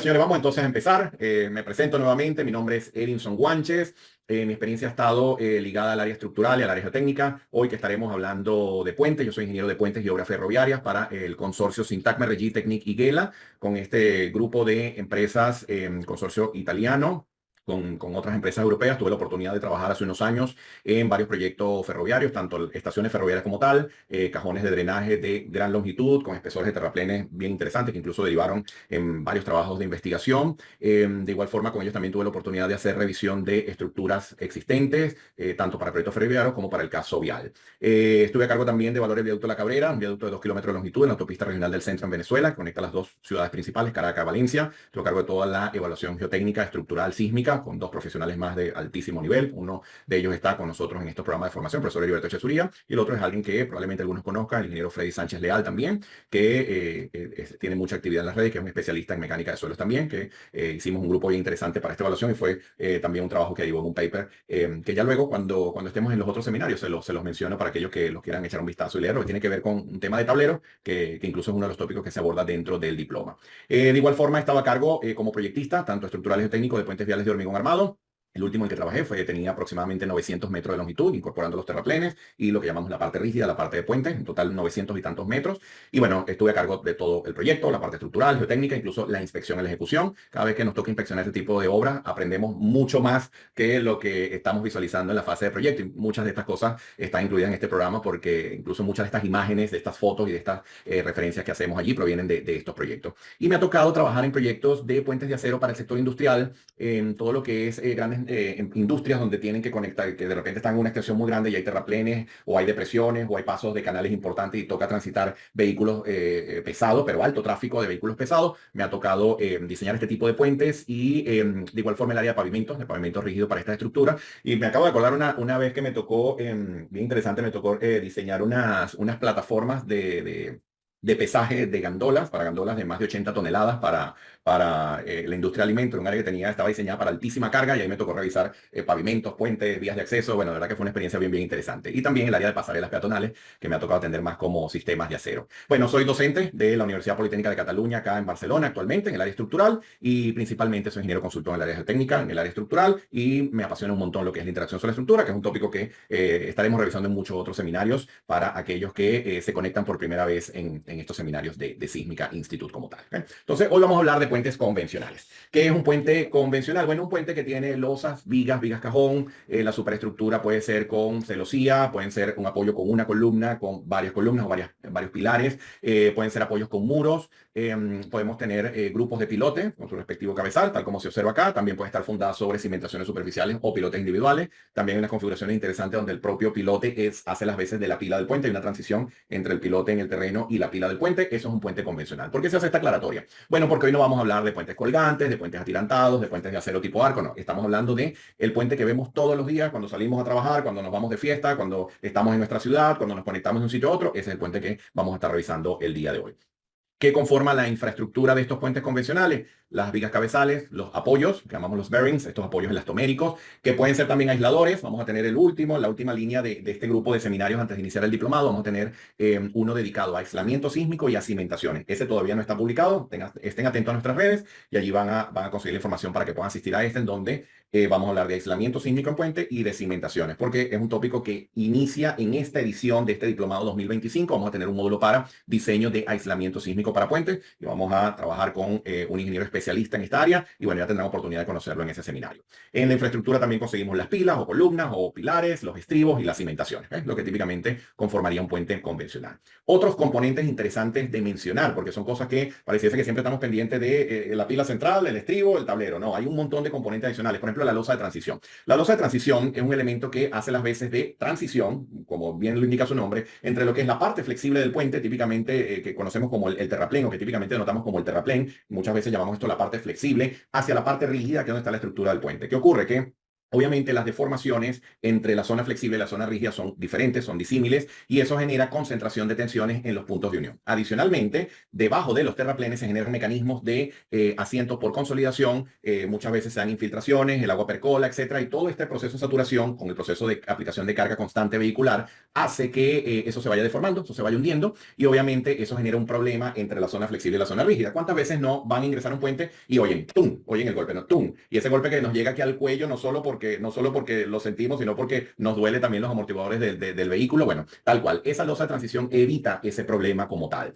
Señores, vamos entonces a empezar. Me presento nuevamente. Mi nombre es Edinson Guanches. Mi experiencia ha estado ligada al área estructural y al área geotécnica. Hoy que estaremos hablando de puentes. Yo soy ingeniero de puentes y obras ferroviarias para el consorcio Sintagma, Regi, Technic y Gela, con este grupo de empresas, consorcio italiano. Con otras empresas europeas. Tuve la oportunidad de trabajar hace unos años en varios proyectos ferroviarios, tanto estaciones ferroviarias como tal, cajones de drenaje de gran longitud, con espesores de terraplenes bien interesantes que incluso derivaron en varios trabajos de investigación. De igual forma, con ellos también tuve la oportunidad de hacer revisión de estructuras existentes, tanto para proyectos ferroviarios como para el caso vial. Estuve a cargo también de Valores Viaducto La Cabrera, un viaducto de 2 kilómetros de longitud en la autopista regional del centro en Venezuela, que conecta las dos ciudades principales, Caracas y Valencia. Estuve a cargo de toda la evaluación geotécnica, estructural, sísmica, con dos profesionales más de altísimo nivel. Uno de ellos está con nosotros en estos programas de formación, profesor Heriberto Chesuría, y el otro es alguien que probablemente algunos conozcan, el ingeniero Freddy Sánchez Leal también, que tiene mucha actividad en las redes, que es un especialista en mecánica de suelos también, que hicimos un grupo bien interesante para esta evaluación y fue también un trabajo que derivó en un paper que ya luego cuando estemos en los otros seminarios se los menciono para aquellos que los quieran echar un vistazo y leerlo, que tiene que ver con un tema de tablero, que incluso es uno de los tópicos que se aborda dentro del diploma. De igual forma estaba a cargo como proyectista, tanto estructural y técnico de puentes viales de hormigón armado. El último en que trabajé tenía aproximadamente 900 metros de longitud, incorporando los terraplenes y lo que llamamos la parte rígida, la parte de puente, en total 900 y tantos metros. Y bueno, estuve a cargo de todo el proyecto, la parte estructural, geotécnica, incluso la inspección y la ejecución. Cada vez que nos toca inspeccionar este tipo de obras, aprendemos mucho más que lo que estamos visualizando en la fase de proyecto. Y muchas de estas cosas están incluidas en este programa porque incluso muchas de estas imágenes, de estas fotos y de estas referencias que hacemos allí provienen de estos proyectos. Y me ha tocado trabajar en proyectos de puentes de acero para el sector industrial, en todo lo que es grandes industrias donde tienen que conectar, que de repente están en una extensión muy grande y hay terraplenes o hay depresiones o hay pasos de canales importantes y toca transitar vehículos pesados, pero alto tráfico de vehículos pesados. Me ha tocado diseñar este tipo de puentes y de igual forma el área de pavimento rígido para esta estructura. Y me acabo de acordar una vez que me tocó, bien interesante, me tocó diseñar unas plataformas de pesaje de gandolas, para gandolas de más de 80 toneladas para la industria de alimentos, un área que estaba diseñada para altísima carga y ahí me tocó revisar pavimentos, puentes, vías de acceso. Bueno, de verdad que fue una experiencia bien interesante. Y también el área de pasarelas peatonales, que me ha tocado atender más como sistemas de acero. Bueno, soy docente de la Universidad Politécnica de Cataluña, acá en Barcelona, actualmente, en el área estructural, y principalmente soy ingeniero consultor en el área geotécnica, en el área estructural, y me apasiona un montón lo que es la interacción sobre la estructura, que es un tópico que estaremos revisando en muchos otros seminarios para aquellos que se conectan por primera vez en estos seminarios de Sísmica Institute como tal. Entonces, hoy vamos a hablar de puentes convencionales. ¿Qué es un puente convencional? Bueno, un puente que tiene losas, vigas cajón. La superestructura puede ser con celosía, pueden ser un apoyo con una columna, con varias columnas o varios pilares. Pueden ser apoyos con muros. Podemos tener grupos de pilote con su respectivo cabezal, tal como se observa acá. También puede estar fundada sobre cimentaciones superficiales o pilotes individuales. También hay unas configuraciones interesantes donde el propio pilote hace las veces de la pila del puente. Hay una transición entre el pilote en el terreno y la pila del puente. Eso es un puente convencional. ¿Por qué se hace esta aclaratoria? Bueno, porque hoy no vamos a hablar de puentes colgantes, de puentes atirantados, de puentes de acero tipo arco. No, estamos hablando de el puente que vemos todos los días cuando salimos a trabajar, cuando nos vamos de fiesta, cuando estamos en nuestra ciudad, cuando nos conectamos de un sitio a otro. Ese es el puente que vamos a estar revisando el día de hoy. ¿Qué conforma la infraestructura de estos puentes convencionales? Las vigas cabezales, los apoyos, que llamamos los bearings, estos apoyos elastoméricos, que pueden ser también aisladores. Vamos a tener la última línea de este grupo de seminarios antes de iniciar el diplomado. Vamos a tener uno dedicado a aislamiento sísmico y a cimentaciones. Ese todavía no está publicado. Estén atentos a nuestras redes y allí van a conseguir la información para que puedan asistir a este, en donde vamos a hablar de aislamiento sísmico en puente y de cimentaciones, porque es un tópico que inicia en esta edición de este diplomado 2025. Vamos a tener un módulo para diseño de aislamiento sísmico para puentes y vamos a trabajar con un ingeniero especialista en esta área y bueno, ya tendrán oportunidad de conocerlo en ese seminario. En la infraestructura también conseguimos las pilas o columnas o pilares, los estribos y las cimentaciones, lo que típicamente conformaría un puente convencional. Otros componentes interesantes de mencionar, porque son cosas que pareciese que siempre estamos pendientes de la pila central, el estribo, el tablero. No, hay un montón de componentes adicionales. Por ejemplo, la losa de transición. La losa de transición es un elemento que hace las veces de transición, como bien lo indica su nombre, entre lo que es la parte flexible del puente, típicamente que conocemos como el terraplén, o que típicamente denotamos como el terraplén. Muchas veces llamamos esto la parte flexible, hacia la parte rígida, que es donde está la estructura del puente. ¿Qué ocurre? Que Obviamente las deformaciones entre la zona flexible y la zona rígida son diferentes, son disímiles y eso genera concentración de tensiones en los puntos de unión. Adicionalmente, debajo de los terraplenes se generan mecanismos de asientos por consolidación, muchas veces se dan infiltraciones, el agua percola, etcétera, y todo este proceso de saturación con el proceso de aplicación de carga constante vehicular hace que eso se vaya deformando, eso se vaya hundiendo y obviamente eso genera un problema entre la zona flexible y la zona rígida. ¿Cuántas veces no van a ingresar a un puente y oyen, ¡tum! Oyen el golpe, ¿no? ¡Tum! Y ese golpe que nos llega aquí al cuello no solo porque lo sentimos, sino porque nos duele también los amortiguadores del vehículo. Bueno, tal cual. Esa losa de transición evita ese problema como tal.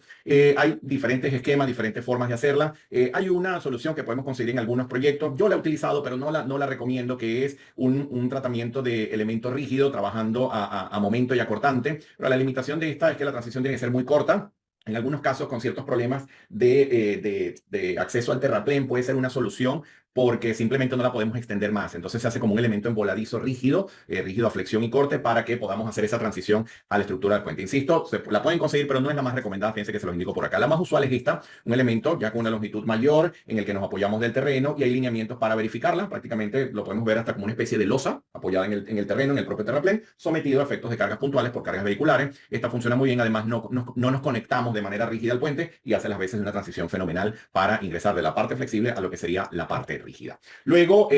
Hay diferentes esquemas, diferentes formas de hacerla. Hay una solución que podemos conseguir en algunos proyectos. Yo la he utilizado, pero no la recomiendo, que es un tratamiento de elemento rígido trabajando a momento y a cortante. Pero la limitación de esta es que la transición tiene que ser muy corta. En algunos casos, con ciertos problemas de acceso al terraplén, puede ser una solución porque simplemente no la podemos extender más. Entonces se hace como un elemento envoladizo rígido, rígido a flexión y corte para que podamos hacer esa transición a la estructura del puente. Insisto, la pueden conseguir, pero no es la más recomendada. Fíjense que se los indico por acá. La más usual es esta, un elemento ya con una longitud mayor en el que nos apoyamos del terreno y hay lineamientos para verificarla. Prácticamente lo podemos ver hasta como una especie de losa apoyada en el terreno, en el propio terraplén, sometido a efectos de cargas puntuales por cargas vehiculares. Esta funciona muy bien. Además, no nos conectamos de manera rígida al puente y hace las veces una transición fenomenal para ingresar de la parte flexible a lo que sería la parte rígida. Luego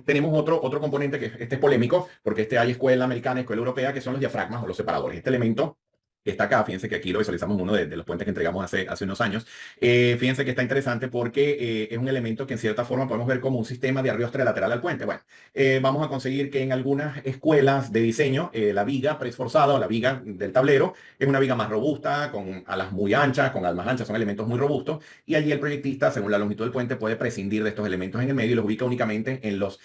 tenemos otro componente que este es polémico, porque hay escuela americana, escuela europea, que son los diafragmas o los separadores. Este elemento que está acá, fíjense que aquí lo visualizamos en uno de los puentes que entregamos hace unos años. Fíjense que está interesante porque es un elemento que en cierta forma podemos ver como un sistema de arrastre lateral al puente. Bueno, vamos a conseguir que en algunas escuelas de diseño la viga preesforzada o la viga del tablero es una viga más robusta, con alas muy anchas, con alas más anchas, son elementos muy robustos y allí el proyectista, según la longitud del puente, puede prescindir de estos elementos en el medio y los ubica únicamente en los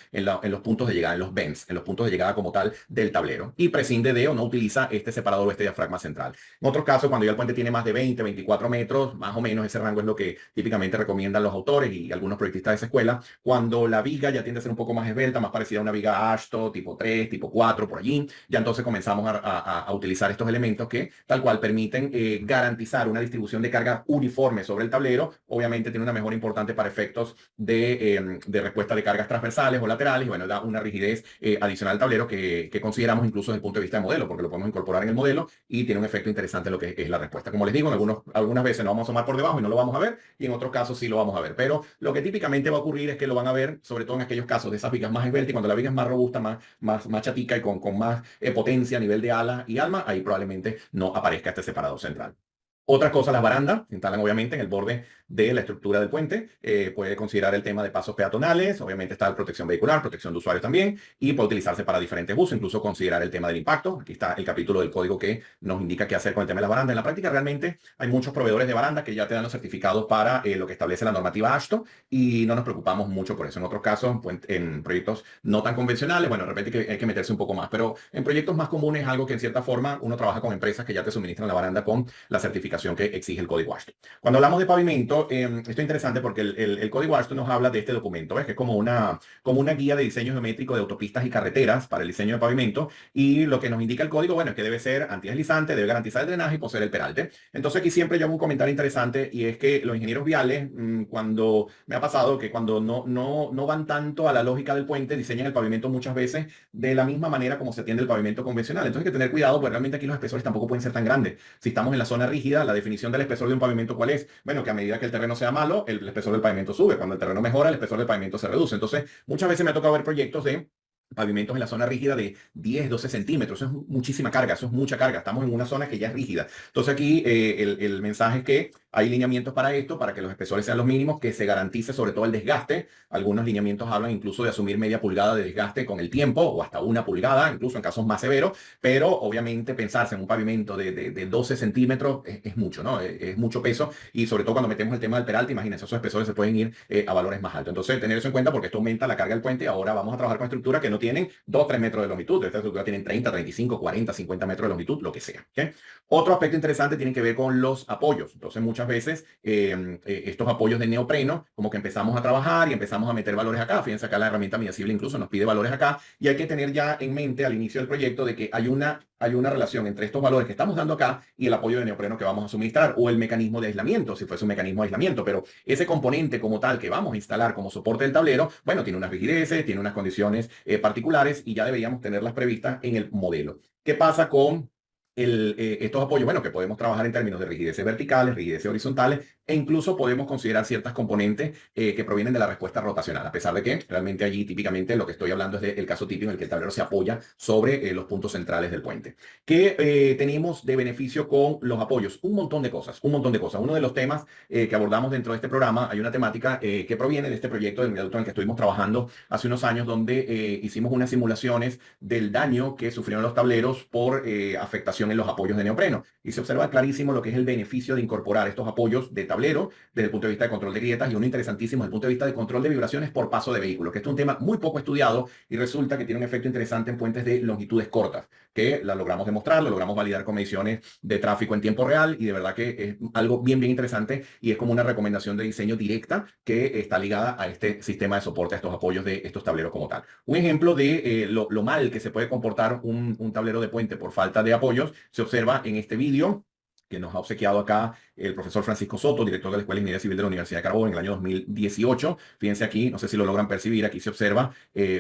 puntos de llegada, en los bends, en los puntos de llegada como tal del tablero y prescinde de o no utiliza este separador o este diafragma central. En otros casos, cuando ya el puente tiene más de 20, 24 metros, más o menos ese rango es lo que típicamente recomiendan los autores y algunos proyectistas de esa escuela, cuando la viga ya tiende a ser un poco más esbelta, más parecida a una viga Ashto, tipo 3, tipo 4, por allí, ya entonces comenzamos a utilizar estos elementos que tal cual permiten garantizar una distribución de carga uniforme sobre el tablero. Obviamente tiene una mejora importante para efectos de respuesta de cargas transversales o laterales y bueno, da una rigidez adicional al tablero que consideramos incluso desde el punto de vista de modelo, porque lo podemos incorporar en el modelo y tiene un efecto interesante en lo que es la respuesta. Como les digo, algunas veces no vamos a asomar por debajo y no lo vamos a ver, y en otros casos sí lo vamos a ver. Pero lo que típicamente va a ocurrir es que lo van a ver, sobre todo en aquellos casos de esas vigas más esbeltas, y cuando la viga es más robusta, más chatica y con más potencia a nivel de ala y alma, ahí probablemente no aparezca este separador central. Otra cosa, las barandas se instalan obviamente en el borde de la estructura del puente. Puede considerar el tema de pasos peatonales, obviamente está la protección vehicular, protección de usuarios también, y puede utilizarse para diferentes usos, incluso considerar el tema del impacto. Aquí está el capítulo del código que nos indica qué hacer con el tema de las barandas. En la práctica realmente hay muchos proveedores de barandas que ya te dan los certificados para lo que establece la normativa AASHTO y no nos preocupamos mucho por eso. En otros casos, en proyectos no tan convencionales, bueno, de repente hay que meterse un poco más, pero en proyectos más comunes, algo que en cierta forma uno trabaja con empresas que ya te suministran la baranda con la certificación que exige el código AASHTO. Cuando hablamos de pavimento, esto es interesante porque el código AASHTO nos habla de este documento, ¿ves? Que es como una guía de diseño geométrico de autopistas y carreteras para el diseño de pavimento y lo que nos indica el código, bueno, es que debe ser antideslizante, debe garantizar el drenaje y poseer el peralte. Entonces aquí siempre yo hago un comentario interesante y es que los ingenieros viales, cuando me ha pasado que cuando no van tanto a la lógica del puente, diseñan el pavimento muchas veces de la misma manera como se tiende el pavimento convencional. Entonces hay que tener cuidado porque realmente aquí los espesores tampoco pueden ser tan grandes. Si estamos en la zona rígida, la definición del espesor de un pavimento, ¿cuál es? Bueno, que a medida que el terreno sea malo, el espesor del pavimento sube. Cuando el terreno mejora, el espesor del pavimento se reduce. Entonces, muchas veces me ha tocado ver proyectos de pavimentos en la zona rígida de 10, 12 centímetros. Eso es muchísima carga, eso es mucha carga. Estamos en una zona que ya es rígida. Entonces aquí el mensaje es que hay lineamientos para esto, para que los espesores sean los mínimos, que se garantice sobre todo el desgaste. Algunos lineamientos hablan incluso de asumir media pulgada de desgaste con el tiempo o hasta 1 pulgada, incluso en casos más severos, pero obviamente pensarse en un pavimento de 12 centímetros es mucho, ¿no? Es mucho peso y sobre todo cuando metemos el tema del peralte, imagínense, esos espesores se pueden ir a valores más altos. Entonces, tener eso en cuenta porque esto aumenta la carga del puente. Ahora vamos a trabajar con estructuras que no tienen 2, 3 metros de longitud. Esta estructura tienen 30, 35, 40, 50 metros de longitud, lo que sea. ¿Okay? Otro aspecto interesante tiene que ver con los apoyos. Entonces, muchas veces estos apoyos de neopreno, como que empezamos a trabajar y empezamos a meter valores acá. Fíjense acá la herramienta Mediasible incluso nos pide valores acá y hay que tener ya en mente al inicio del proyecto de que hay una hay una relación entre estos valores que estamos dando acá y el apoyo de neopreno que vamos a suministrar o el mecanismo de aislamiento, si fuese un mecanismo de aislamiento, pero ese componente como tal que vamos a instalar como soporte del tablero, bueno, tiene unas rigideces, tiene unas condiciones particulares y ya deberíamos tenerlas previstas en el modelo. ¿Qué pasa con estos apoyos? Bueno, que podemos trabajar en términos de rigideces verticales, rigideces horizontales, e incluso podemos considerar ciertas componentes que provienen de la respuesta rotacional, a pesar de que realmente allí típicamente lo que estoy hablando es del caso típico en el que el tablero se apoya sobre los puntos centrales del puente. ¿Qué tenemos de beneficio con los apoyos? Un montón de cosas, un montón de cosas. Uno de los temas que abordamos dentro de este programa, hay una temática que proviene de este proyecto del viaducto en el que estuvimos trabajando hace unos años, donde hicimos unas simulaciones del daño que sufrieron los tableros por afectación en los apoyos de neopreno. Y se observa clarísimo lo que es el beneficio de incorporar estos apoyos de tablero desde el punto de vista de control de grietas y uno interesantísimo desde el punto de vista de control de vibraciones por paso de vehículo, que este es un tema muy poco estudiado y resulta que tiene un efecto interesante en puentes de longitudes cortas, que la logramos demostrar, lo logramos validar con mediciones de tráfico en tiempo real y de verdad que es algo bien, bien interesante y es como una recomendación de diseño directa que está ligada a este sistema de soporte, a estos apoyos de estos tableros como tal. Un ejemplo de lo mal que se puede comportar un tablero de puente por falta de apoyos se observa en este vídeo que nos ha obsequiado acá el profesor Francisco Soto, director de la Escuela de Ingeniería Civil de la Universidad de Carabobo en el año 2018. Fíjense aquí, no sé si lo logran percibir, aquí se observa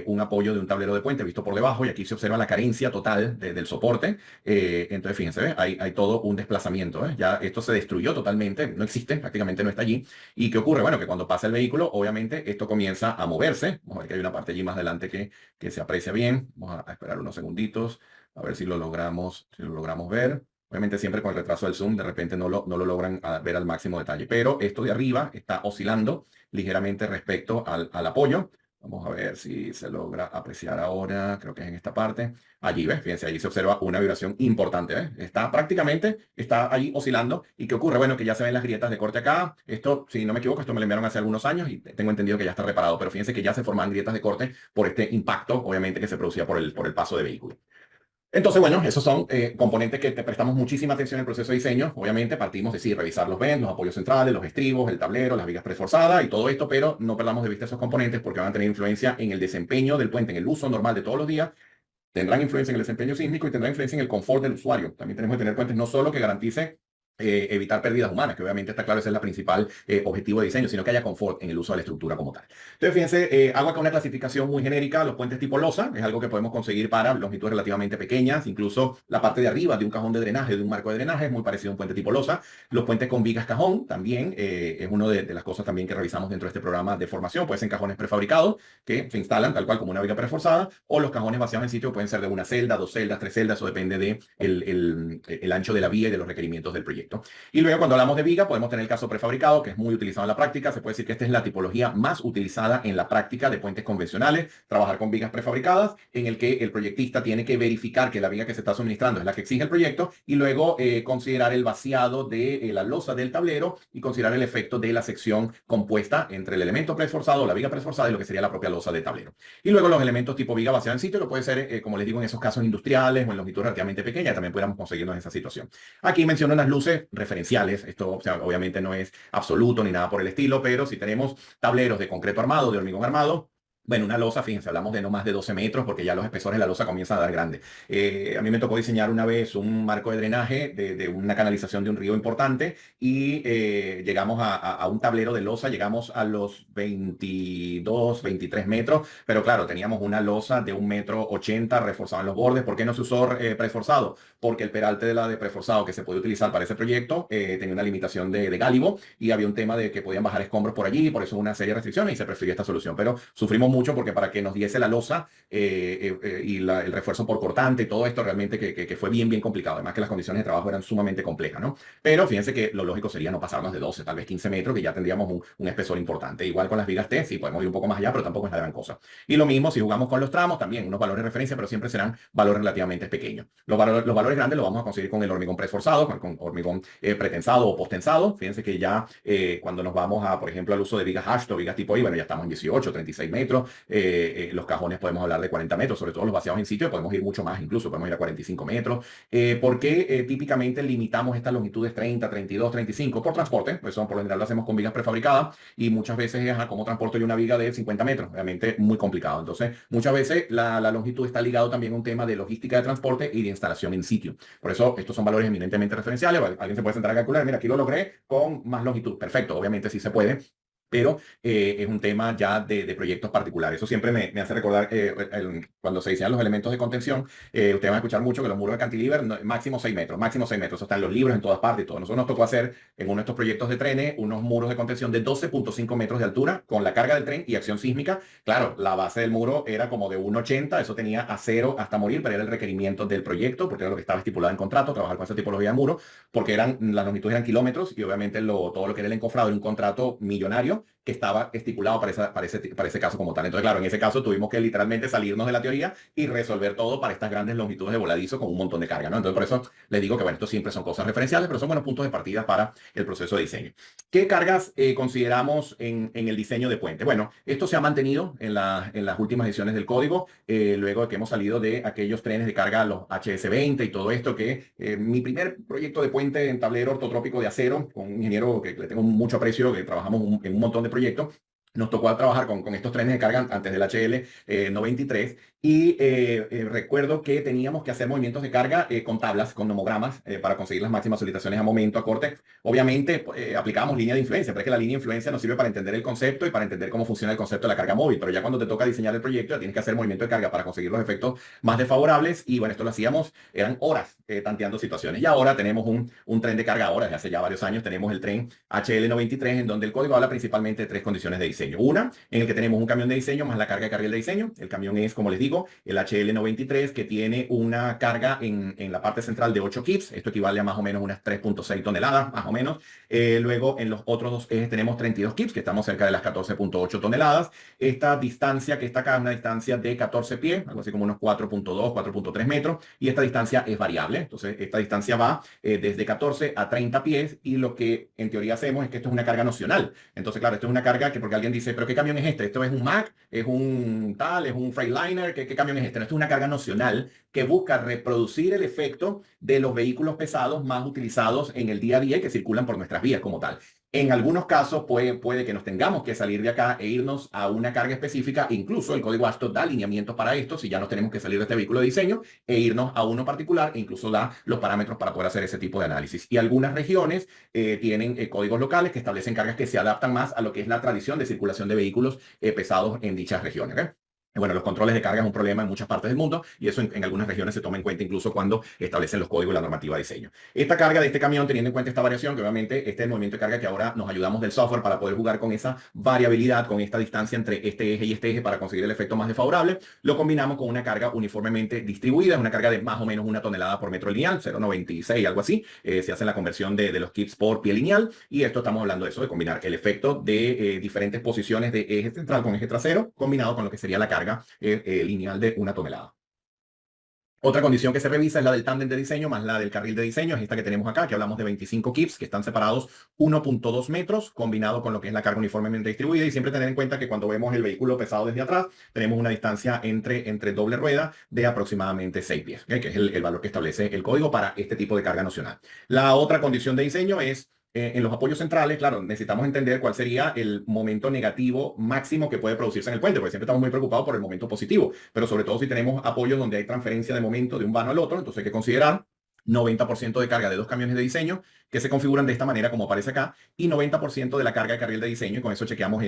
un apoyo de un tablero de puente visto por debajo y aquí se observa la carencia total del soporte. Entonces, fíjense, ¿ves? Hay todo un desplazamiento. Ya esto se destruyó totalmente, no existe, prácticamente no está allí. ¿Y qué ocurre? Bueno, que cuando pasa el vehículo, obviamente esto comienza a moverse. Vamos a ver que hay una parte allí más adelante que se aprecia bien. Vamos a esperar unos segunditos, a ver si lo logramos ver. Obviamente siempre con el retraso del zoom, de repente no lo logran ver al máximo detalle. Pero esto de arriba está oscilando ligeramente respecto al apoyo. Vamos a ver si se logra apreciar ahora. Creo que es en esta parte. Allí, ¿ves? Fíjense, allí se observa una vibración importante, ¿ves? Está ahí oscilando. ¿Y qué ocurre? Bueno, que ya se ven las grietas de corte acá. Esto, si no me equivoco, esto me lo enviaron hace algunos años y tengo entendido que ya está reparado. Pero fíjense que ya se forman grietas de corte por este impacto, obviamente, que se producía por el paso de vehículo. Entonces, bueno, esos son componentes que te prestamos muchísima atención en el proceso de diseño. Obviamente partimos de sí, revisar los bends, los apoyos centrales, los estribos, el tablero, las vigas preforzadas y todo esto, pero no perdamos de vista esos componentes porque van a tener influencia en el desempeño del puente, en el uso normal de todos los días. Tendrán influencia en el desempeño sísmico y tendrán influencia en el confort del usuario. También tenemos que tener puentes no solo que garanticen evitar pérdidas humanas, que obviamente está claro, ese es el principal objetivo de diseño, sino que haya confort en el uso de la estructura como tal. Entonces, fíjense, hago acá una clasificación muy genérica. Los puentes tipo losa es algo que podemos conseguir para longitudes relativamente pequeñas, incluso la parte de arriba de un cajón de drenaje, de un marco de drenaje, es muy parecido a un puente tipo losa. Los puentes con vigas cajón también es una de las cosas también que revisamos dentro de este programa de formación. Pueden ser cajones prefabricados que se instalan tal cual como una viga preforzada, o los cajones vaciados en sitio pueden ser de una celda, 2 celdas, 3 celdas, eso depende de el ancho de la vía y de los requerimientos del proyecto. Y luego cuando hablamos de viga podemos tener el caso prefabricado, que es muy utilizado en la práctica. Se puede decir que esta es la tipología más utilizada en la práctica de puentes convencionales, trabajar con vigas prefabricadas, en el que el proyectista tiene que verificar que la viga que se está suministrando es la que exige el proyecto y luego considerar el vaciado de la losa del tablero y considerar el efecto de la sección compuesta entre el elemento preesforzado, la viga preesforzada y lo que sería la propia losa del tablero. Y luego los elementos tipo viga vaciada en sitio, lo puede ser, como les digo, en esos casos industriales o en longitudes relativamente pequeñas, también pudiéramos conseguirnos en esa situación. Aquí menciono unas luces referenciales. Esto, o sea, obviamente no es absoluto ni nada por el estilo, pero si tenemos tableros de concreto armado, de hormigón armado, bueno, una losa, fíjense, hablamos de no más de 12 metros porque ya los espesores de la losa comienzan a dar grande. A mí me tocó diseñar una vez un marco de drenaje de una canalización de un río importante y llegamos a un tablero de losa, llegamos a los 22, 23 metros, pero claro, teníamos una losa de 1,80 m reforzada en los bordes. ¿Por qué no se usó preforzado? Porque el peralte de la de preforzado que se puede utilizar para ese proyecto tenía una limitación de gálibo y había un tema de que podían bajar escombros por allí, por eso una serie de restricciones y se prefirió esta solución, pero sufrimos mucho porque para que nos diese la losa y el refuerzo por cortante y todo esto realmente que fue bien, bien complicado. Además que las condiciones de trabajo eran sumamente complejas, ¿no? Pero fíjense que lo lógico sería no pasar más de 12, tal vez 15 metros, que ya tendríamos un espesor importante. Igual con las vigas T, sí podemos ir un poco más allá, pero tampoco es la gran cosa. Y lo mismo si jugamos con los tramos, también unos valores de referencia, pero siempre serán valores relativamente pequeños. Los valores grandes los vamos a conseguir con el hormigón preesforzado, con hormigón pretensado o postensado. Fíjense que ya cuando nos vamos a, por ejemplo, al uso de vigas Ashto, vigas tipo I, bueno, ya estamos en 18, 36 metros. metros, los cajones podemos hablar de 40 metros, sobre todo los vaciados en sitio, podemos ir mucho más, incluso podemos ir a 45 metros. ¿Por qué típicamente limitamos estas longitudes 30, 32, 35? Por transporte, pues por lo general lo hacemos con vigas prefabricadas y muchas veces es como transporto yo una viga de 50 metros, realmente muy complicado. Entonces, muchas veces la longitud está ligado también a un tema de logística de transporte y de instalación en sitio. Por eso, estos son valores eminentemente referenciales. Alguien se puede sentar a calcular, mira, aquí lo logré con más longitud. Perfecto, obviamente sí se puede, pero es un tema ya de proyectos particulares. Eso siempre me hace recordar cuando se diseñan los elementos de contención, ustedes van a escuchar mucho que los muros de cantilever, máximo 6 metros, máximo 6 metros. Eso está en los libros, en todas partes y todo. Nosotros nos tocó hacer en uno de estos proyectos de trenes unos muros de contención de 12.5 metros de altura con la carga del tren y acción sísmica. Claro, la base del muro era como de 1,80, eso tenía acero hasta morir, pero era el requerimiento del proyecto, porque era lo que estaba estipulado en contrato, trabajar con esa tipología de muro, porque las longitudes eran kilómetros y obviamente todo lo que era el encofrado era un contrato millonario que estaba estipulado para ese caso como tal. Entonces, claro, en ese caso tuvimos que literalmente salirnos de la teoría y resolver todo para estas grandes longitudes de voladizo con un montón de carga, ¿no? Entonces, por eso les digo que, bueno, esto siempre son cosas referenciales, pero son buenos puntos de partida para el proceso de diseño. ¿Qué cargas consideramos en el diseño de puente? Bueno, esto se ha mantenido en las últimas ediciones del código, luego de que hemos salido de aquellos trenes de carga, los HS-20 y todo esto, que mi primer proyecto de puente en tablero ortotrópico de acero, con un ingeniero que le tengo mucho aprecio, que trabajamos en un montón de proyectos, nos tocó trabajar con estos trenes de carga antes del HL 93 y recuerdo que teníamos que hacer movimientos de carga con tablas, con nomogramas para conseguir las máximas solicitaciones a momento, a corte. Obviamente aplicábamos línea de influencia, pero es que la línea de influencia nos sirve para entender el concepto y para entender cómo funciona el concepto de la carga móvil, pero ya cuando te toca diseñar el proyecto ya tienes que hacer movimiento de carga para conseguir los efectos más desfavorables y bueno, esto lo hacíamos, eran horas tanteando situaciones y ahora tenemos un tren de carga, ahora desde hace ya varios años tenemos el tren HL93 en donde el código habla principalmente de 3 condiciones de diseño. Una, en el que tenemos un camión de diseño más la carga de carril de diseño. El camión es, como les digo, el HL93, que tiene una carga en la parte central de 8 kips. Esto equivale a más o menos unas 3.6 toneladas, más o menos. Luego, en los otros dos ejes tenemos 32 kips, que estamos cerca de las 14.8 toneladas. Esta distancia que está acá es una distancia de 14 pies, algo así como unos 4.2, 4.3 metros. Y esta distancia es variable. Entonces, esta distancia va desde 14 a 30 pies. Y lo que en teoría hacemos es que esto es una carga nocional. Entonces, claro, esto es una carga que porque alguien dice, pero ¿qué camión es este? ¿Esto es un Mack? ¿Es un tal? ¿Es un Freightliner? ¿Qué camión es este? No, esto es una carga nocional que busca reproducir el efecto de los vehículos pesados más utilizados en el día a día y que circulan por nuestras vías como tal. En algunos casos puede que nos tengamos que salir de acá e irnos a una carga específica. Incluso el código ASTO da lineamientos para esto, si ya nos tenemos que salir de este vehículo de diseño e irnos a uno particular, e incluso da los parámetros para poder hacer ese tipo de análisis. Y algunas regiones tienen códigos locales que establecen cargas que se adaptan más a lo que es la tradición de circulación de vehículos pesados en dichas regiones. ¿Okay? Bueno, los controles de carga es un problema en muchas partes del mundo y eso en algunas regiones se toma en cuenta incluso cuando establecen los códigos y la normativa de diseño. Esta carga de este camión, teniendo en cuenta esta variación, que obviamente este es el movimiento de carga que ahora nos ayudamos del software para poder jugar con esa variabilidad, con esta distancia entre este eje y este eje para conseguir el efecto más desfavorable, lo combinamos con una carga uniformemente distribuida, es una carga de más o menos 1 tonelada por metro lineal, 0,96, algo así. Se hace la conversión de los kips por pie lineal y esto estamos hablando de eso, de combinar el efecto de diferentes posiciones de eje central con eje trasero, combinado con lo que sería la carga lineal de 1 tonelada. Otra condición que se revisa es la del tándem de diseño más la del carril de diseño, es esta que tenemos acá, que hablamos de 25 kips que están separados 1.2 metros, combinado con lo que es la carga uniformemente distribuida y siempre tener en cuenta que cuando vemos el vehículo pesado desde atrás, tenemos una distancia entre doble rueda de aproximadamente 6 pies, ¿okay? Que es el valor que establece el código para este tipo de carga nocional. La otra condición de diseño es en los apoyos centrales, claro, necesitamos entender cuál sería el momento negativo máximo que puede producirse en el puente, porque siempre estamos muy preocupados por el momento positivo, pero sobre todo si tenemos apoyos donde hay transferencia de momento de un vano al otro, entonces hay que considerar 90% de carga de 2 camiones de diseño que se configuran de esta manera como aparece acá y 90% de la carga de carril de diseño y con eso chequeamos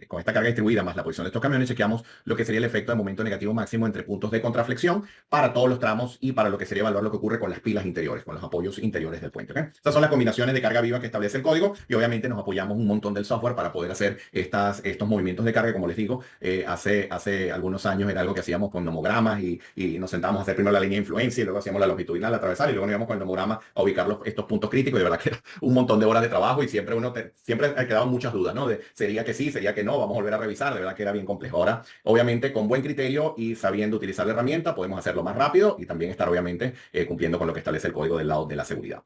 con esta carga distribuida más la posición de estos camiones chequeamos lo que sería el efecto de momento negativo máximo entre puntos de contraflexión para todos los tramos y para lo que sería evaluar lo que ocurre con las pilas interiores, con los apoyos interiores del puente. ¿Okay? Estas son las combinaciones de carga viva que establece el código y obviamente nos apoyamos un montón del software para poder hacer estos movimientos de carga, como les digo, hace algunos años era algo que hacíamos con nomogramas y nos sentábamos a hacer primero la línea de influencia y luego hacíamos la longitud longitudinal a atravesar y luego nos íbamos con el nomograma a ubicar estos puntos críticos y de verdad que era un montón de horas de trabajo y siempre siempre quedaban muchas dudas, ¿no? De sería que sí, sería que no, vamos a volver a revisar, de verdad que era bien complejo. Ahora, obviamente, con buen criterio y sabiendo utilizar la herramienta, podemos hacerlo más rápido y también estar, obviamente, cumpliendo con lo que establece el código del lado de la seguridad.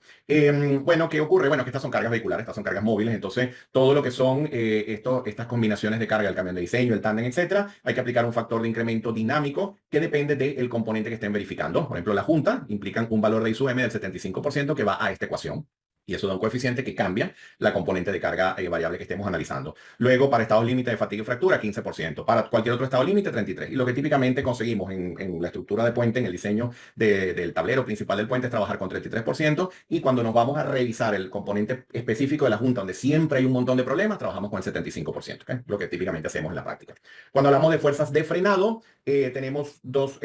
Bueno, ¿qué ocurre? Bueno, que estas son cargas vehiculares, estas son cargas móviles, entonces todo lo que son estas combinaciones de carga, el camión de diseño, el tándem, etcétera, hay que aplicar un factor de incremento dinámico que depende del componente que estén verificando. Por ejemplo, la junta implican un valor de ISUM del 75% que va a esta ecuación. Y eso da un coeficiente que cambia la componente de carga variable que estemos analizando. Luego, para estados límite de fatiga y fractura, 15%. Para cualquier otro estado límite, 33%. Y lo que típicamente conseguimos en la estructura de puente, en el diseño del tablero principal del puente, es trabajar con 33%. Y cuando nos vamos a revisar el componente específico de la junta, donde siempre hay un montón de problemas, trabajamos con el 75%, ¿okay? Lo que típicamente hacemos en la práctica. Cuando hablamos de fuerzas de frenado, tenemos dos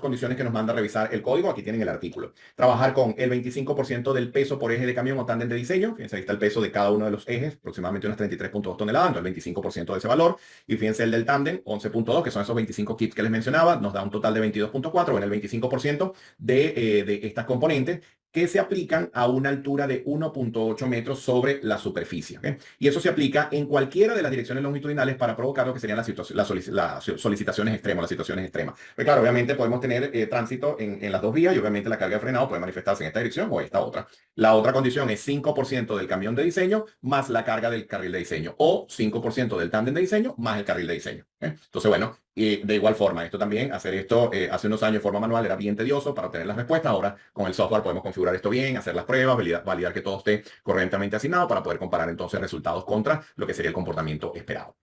condiciones que nos manda a revisar el código. Aquí tienen el artículo. Trabajar con el 25% del peso por eje de camión o tándem de diseño. Fíjense, ahí está el peso de cada uno de los ejes, aproximadamente unas 33.2 toneladas, entonces el 25% de ese valor. Y fíjense el del tándem, 11.2, que son esos 25 kits que les mencionaba, nos da un total de 22.4, bueno, el 25% de estas componentes que se aplican a una altura de 1.8 metros sobre la superficie, ¿okay? Y eso se aplica en cualquiera de las direcciones longitudinales para provocar lo que serían las solicitaciones extremas, las situaciones extremas. Pero claro, obviamente podemos tener tránsito en las dos vías y obviamente la carga de frenado puede manifestarse en esta dirección o esta otra. La otra condición es 5% del camión de diseño más la carga del carril de diseño o 5% del tándem de diseño más el carril de diseño, ¿okay? Entonces, bueno, y de igual forma, hacer esto hace unos años de forma manual era bien tedioso para obtener las respuestas. Ahora con el software podemos configurar esto bien, hacer las pruebas, validar que todo esté correctamente asignado para poder comparar entonces resultados contra lo que sería el comportamiento esperado.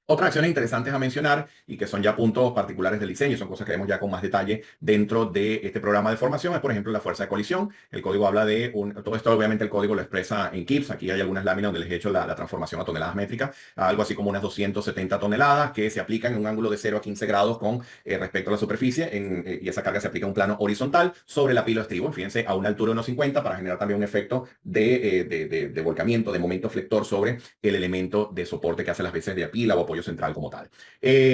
Otras acciones interesantes a mencionar y que son ya puntos particulares del diseño, son cosas que vemos ya con más detalle dentro de este programa de formación, es por ejemplo la fuerza de colisión. El código habla de todo esto obviamente el código lo expresa en kips. Aquí hay algunas láminas donde les he hecho la transformación a toneladas métricas, algo así como unas 270 toneladas que se aplican en un ángulo de 0 a 15 grados con respecto a la superficie y esa carga se aplica en un plano horizontal sobre la pila de estribo, fíjense, a una altura de 1,50 para generar también un efecto de volcamiento, de momento flector sobre el elemento de soporte que hace las veces de pila o apoyo central como tal.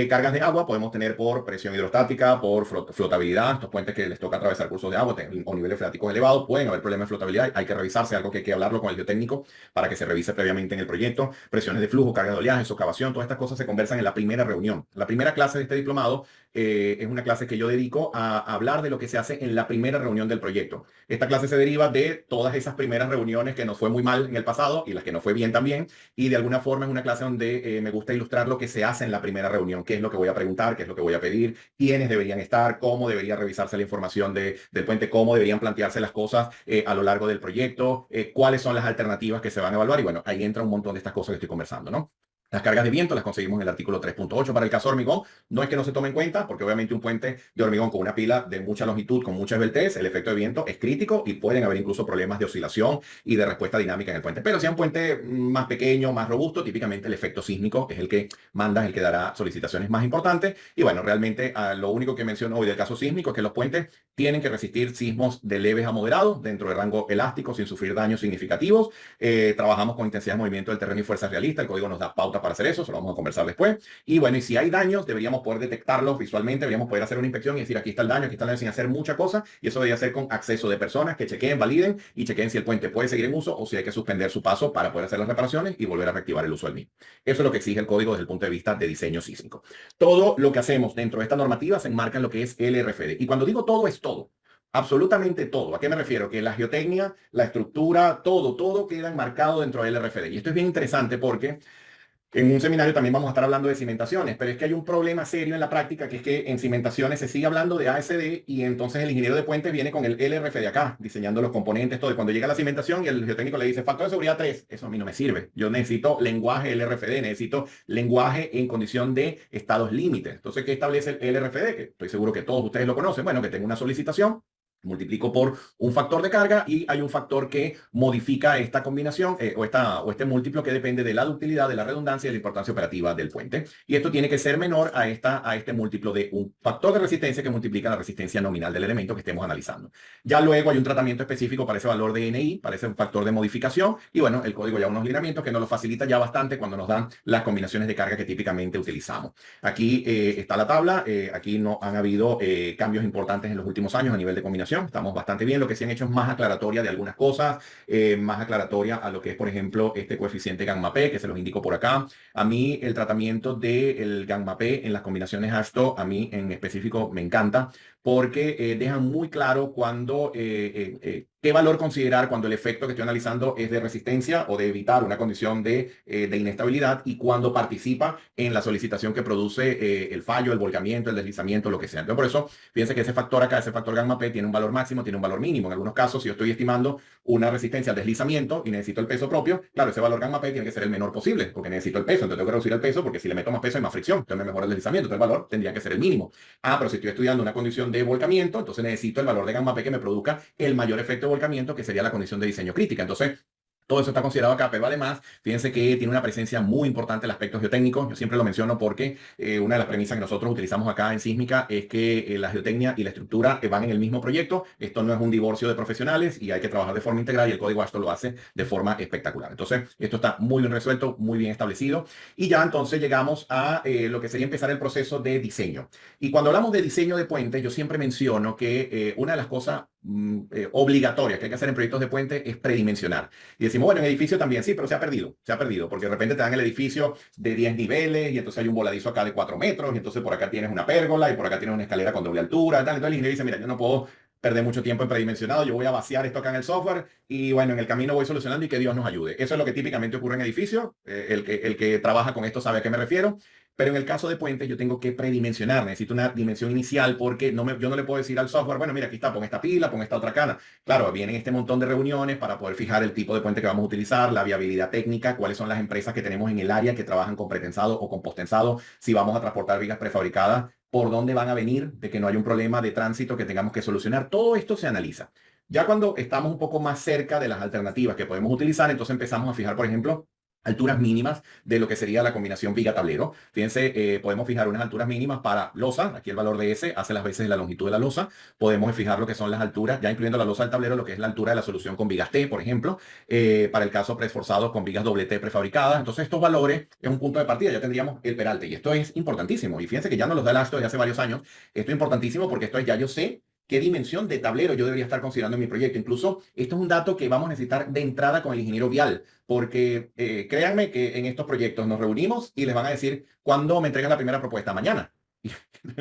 Cargas de agua podemos tener por presión hidrostática, por flotabilidad. Estos puentes que les toca atravesar cursos de agua o niveles freáticos elevados pueden haber problemas de flotabilidad. Hay que revisarse, algo que hay que hablarlo con el geotécnico para que se revise previamente en el proyecto. Presiones de flujo, carga de oleaje, socavación, todas estas cosas se conversan en la primera reunión. La primera clase de este diplomado es una clase que yo dedico a hablar de lo que se hace en la primera reunión del proyecto. Esta clase se deriva de todas esas primeras reuniones que nos fue muy mal en el pasado y las que nos fue bien también, y de alguna forma es una clase donde me gusta ilustrar lo que se hace en la primera reunión, qué es lo que voy a preguntar, qué es lo que voy a pedir, quiénes deberían estar, cómo debería revisarse la información del puente, cómo deberían plantearse las cosas a lo largo del proyecto, cuáles son las alternativas que se van a evaluar, y bueno, ahí entra un montón de estas cosas que estoy conversando, ¿no? Las cargas de viento las conseguimos en el artículo 3.8 para el caso hormigón. No es que no se tome en cuenta, porque obviamente un puente de hormigón con una pila de mucha longitud, con mucha esbeltez, el efecto de viento es crítico y pueden haber incluso problemas de oscilación y de respuesta dinámica en el puente. Pero si es un puente más pequeño, más robusto, típicamente el efecto sísmico es el que manda, es el que dará solicitaciones más importantes. Y bueno, realmente lo único que menciono hoy del caso sísmico es que los puentes tienen que resistir sismos de leves a moderados dentro del rango elástico sin sufrir daños significativos. Trabajamos con intensidad de movimiento del terreno y fuerza realista. El código nos da pauta para hacer eso lo vamos a conversar después. Y bueno, y si hay daños, deberíamos poder detectarlos visualmente, deberíamos poder hacer una inspección y decir, aquí está el daño sin hacer mucha cosa, y eso debería ser con acceso de personas que chequeen, validen y chequeen si el puente puede seguir en uso o si hay que suspender su paso para poder hacer las reparaciones y volver a reactivar el uso del mismo. Eso es lo que exige el código desde el punto de vista de diseño sísmico. Todo lo que hacemos dentro de esta normativa se enmarca en lo que es el RFD. Y cuando digo todo, es todo. Absolutamente todo. ¿A qué me refiero? Que la geotecnia, la estructura, todo queda enmarcado dentro del RFD. Y esto es bien interesante porque en un seminario también vamos a estar hablando de cimentaciones, pero es que hay un problema serio en la práctica, que es que en cimentaciones se sigue hablando de ASD y entonces el ingeniero de puentes viene con el LRF de acá, diseñando los componentes, todo. Y cuando llega la cimentación y el geotécnico le dice factor de seguridad 3, eso a mí no me sirve. Yo necesito lenguaje LRFD, necesito lenguaje en condición de estados límites. Entonces, ¿qué establece el LRFD? Que estoy seguro que todos ustedes lo conocen. Bueno, que tengo una solicitación, multiplico por un factor de carga y hay un factor que modifica esta combinación o este múltiplo que depende de la ductilidad, de la redundancia y de la importancia operativa del puente. Y esto tiene que ser menor a este múltiplo de un factor de resistencia que multiplica la resistencia nominal del elemento que estemos analizando. Ya luego hay un tratamiento específico para ese valor de NI, para ese factor de modificación, y bueno, el código ya unos lineamientos que nos lo facilita ya bastante cuando nos dan las combinaciones de carga que típicamente utilizamos. Aquí está la tabla, aquí no han habido cambios importantes en los últimos años a nivel de combinación combinación. Estamos bastante bien. Lo que sí han hecho es más aclaratoria de algunas cosas, más aclaratoria a lo que es, por ejemplo, este coeficiente gamma P, que se los indico por acá. A mí el tratamiento del gamma P en las combinaciones ASHTO, a mí en específico me encanta, porque dejan muy claro qué valor considerar cuando el efecto que estoy analizando es de resistencia o de evitar una condición de inestabilidad, y cuando participa en la solicitación que produce el fallo, el volcamiento, el deslizamiento, lo que sea. Entonces, por eso, fíjense que ese factor acá, ese factor gamma P, tiene un valor máximo, tiene un valor mínimo. En algunos casos, si yo estoy estimando una resistencia al deslizamiento y necesito el peso propio, claro, ese valor gamma P tiene que ser el menor posible, porque necesito el peso. Entonces tengo que reducir el peso, porque si le meto más peso hay más fricción, entonces me mejora el deslizamiento. Entonces el valor tendría que ser el mínimo. Ah, pero si estoy estudiando una condición de volcamiento, entonces necesito el valor de gamma P que me produzca el mayor efecto de volcamiento, que sería la condición de diseño crítica. Entonces, todo eso está considerado acá, pero además, fíjense que tiene una presencia muy importante el aspecto geotécnico. Yo siempre lo menciono porque una de las premisas que nosotros utilizamos acá en sísmica es que la geotecnia y la estructura van en el mismo proyecto. Esto no es un divorcio de profesionales y hay que trabajar de forma integral, y el código ASHTO lo hace de forma espectacular. Entonces, esto está muy bien resuelto, muy bien establecido, y ya entonces llegamos a lo que sería empezar el proceso de diseño. Y cuando hablamos de diseño de puentes, yo siempre menciono que una de las cosas obligatorias que hay que hacer en proyectos de puente es predimensionar. Y decimos, bueno, en edificio también, sí, pero se ha perdido, porque de repente te dan el edificio de 10 niveles y entonces hay un voladizo acá de 4 metros y entonces por acá tienes una pérgola y por acá tienes una escalera con doble altura y tal. Entonces el ingeniero dice, mira, yo no puedo perder mucho tiempo en predimensionado, yo voy a vaciar esto acá en el software y bueno, en el camino voy solucionando y que Dios nos ayude. Eso es lo que típicamente ocurre en edificios. El que trabaja con esto sabe a qué me refiero. Pero en el caso de puentes, yo tengo que predimensionar, necesito una dimensión inicial, porque yo no le puedo decir al software, bueno, mira, aquí está, pon esta pila, pon esta otra cana. Claro, vienen este montón de reuniones para poder fijar el tipo de puente que vamos a utilizar, la viabilidad técnica, cuáles son las empresas que tenemos en el área que trabajan con pretensado o con postensado, si vamos a transportar vigas prefabricadas, por dónde van a venir, de que no haya un problema de tránsito que tengamos que solucionar. Todo esto se analiza. Ya cuando estamos un poco más cerca de las alternativas que podemos utilizar, entonces empezamos a fijar, por ejemplo, alturas mínimas de lo que sería la combinación viga-tablero. Fíjense, podemos fijar unas alturas mínimas para losa. Aquí el valor de S hace las veces de la longitud de la losa. Podemos fijar lo que son las alturas, ya incluyendo la losa del tablero, lo que es la altura de la solución con vigas T, por ejemplo, para el caso preesforzado con vigas doble T prefabricadas. Entonces, estos valores es un punto de partida. Ya tendríamos el peralte. Y esto es importantísimo. Y fíjense que ya nos los da el ASHTO desde hace varios años. Esto es importantísimo porque esto es, ya yo sé qué dimensión de tablero yo debería estar considerando en mi proyecto. Incluso esto es un dato que vamos a necesitar de entrada con el ingeniero vial, porque créanme que en estos proyectos nos reunimos y les van a decir, ¿cuándo me entregan la primera propuesta? Mañana.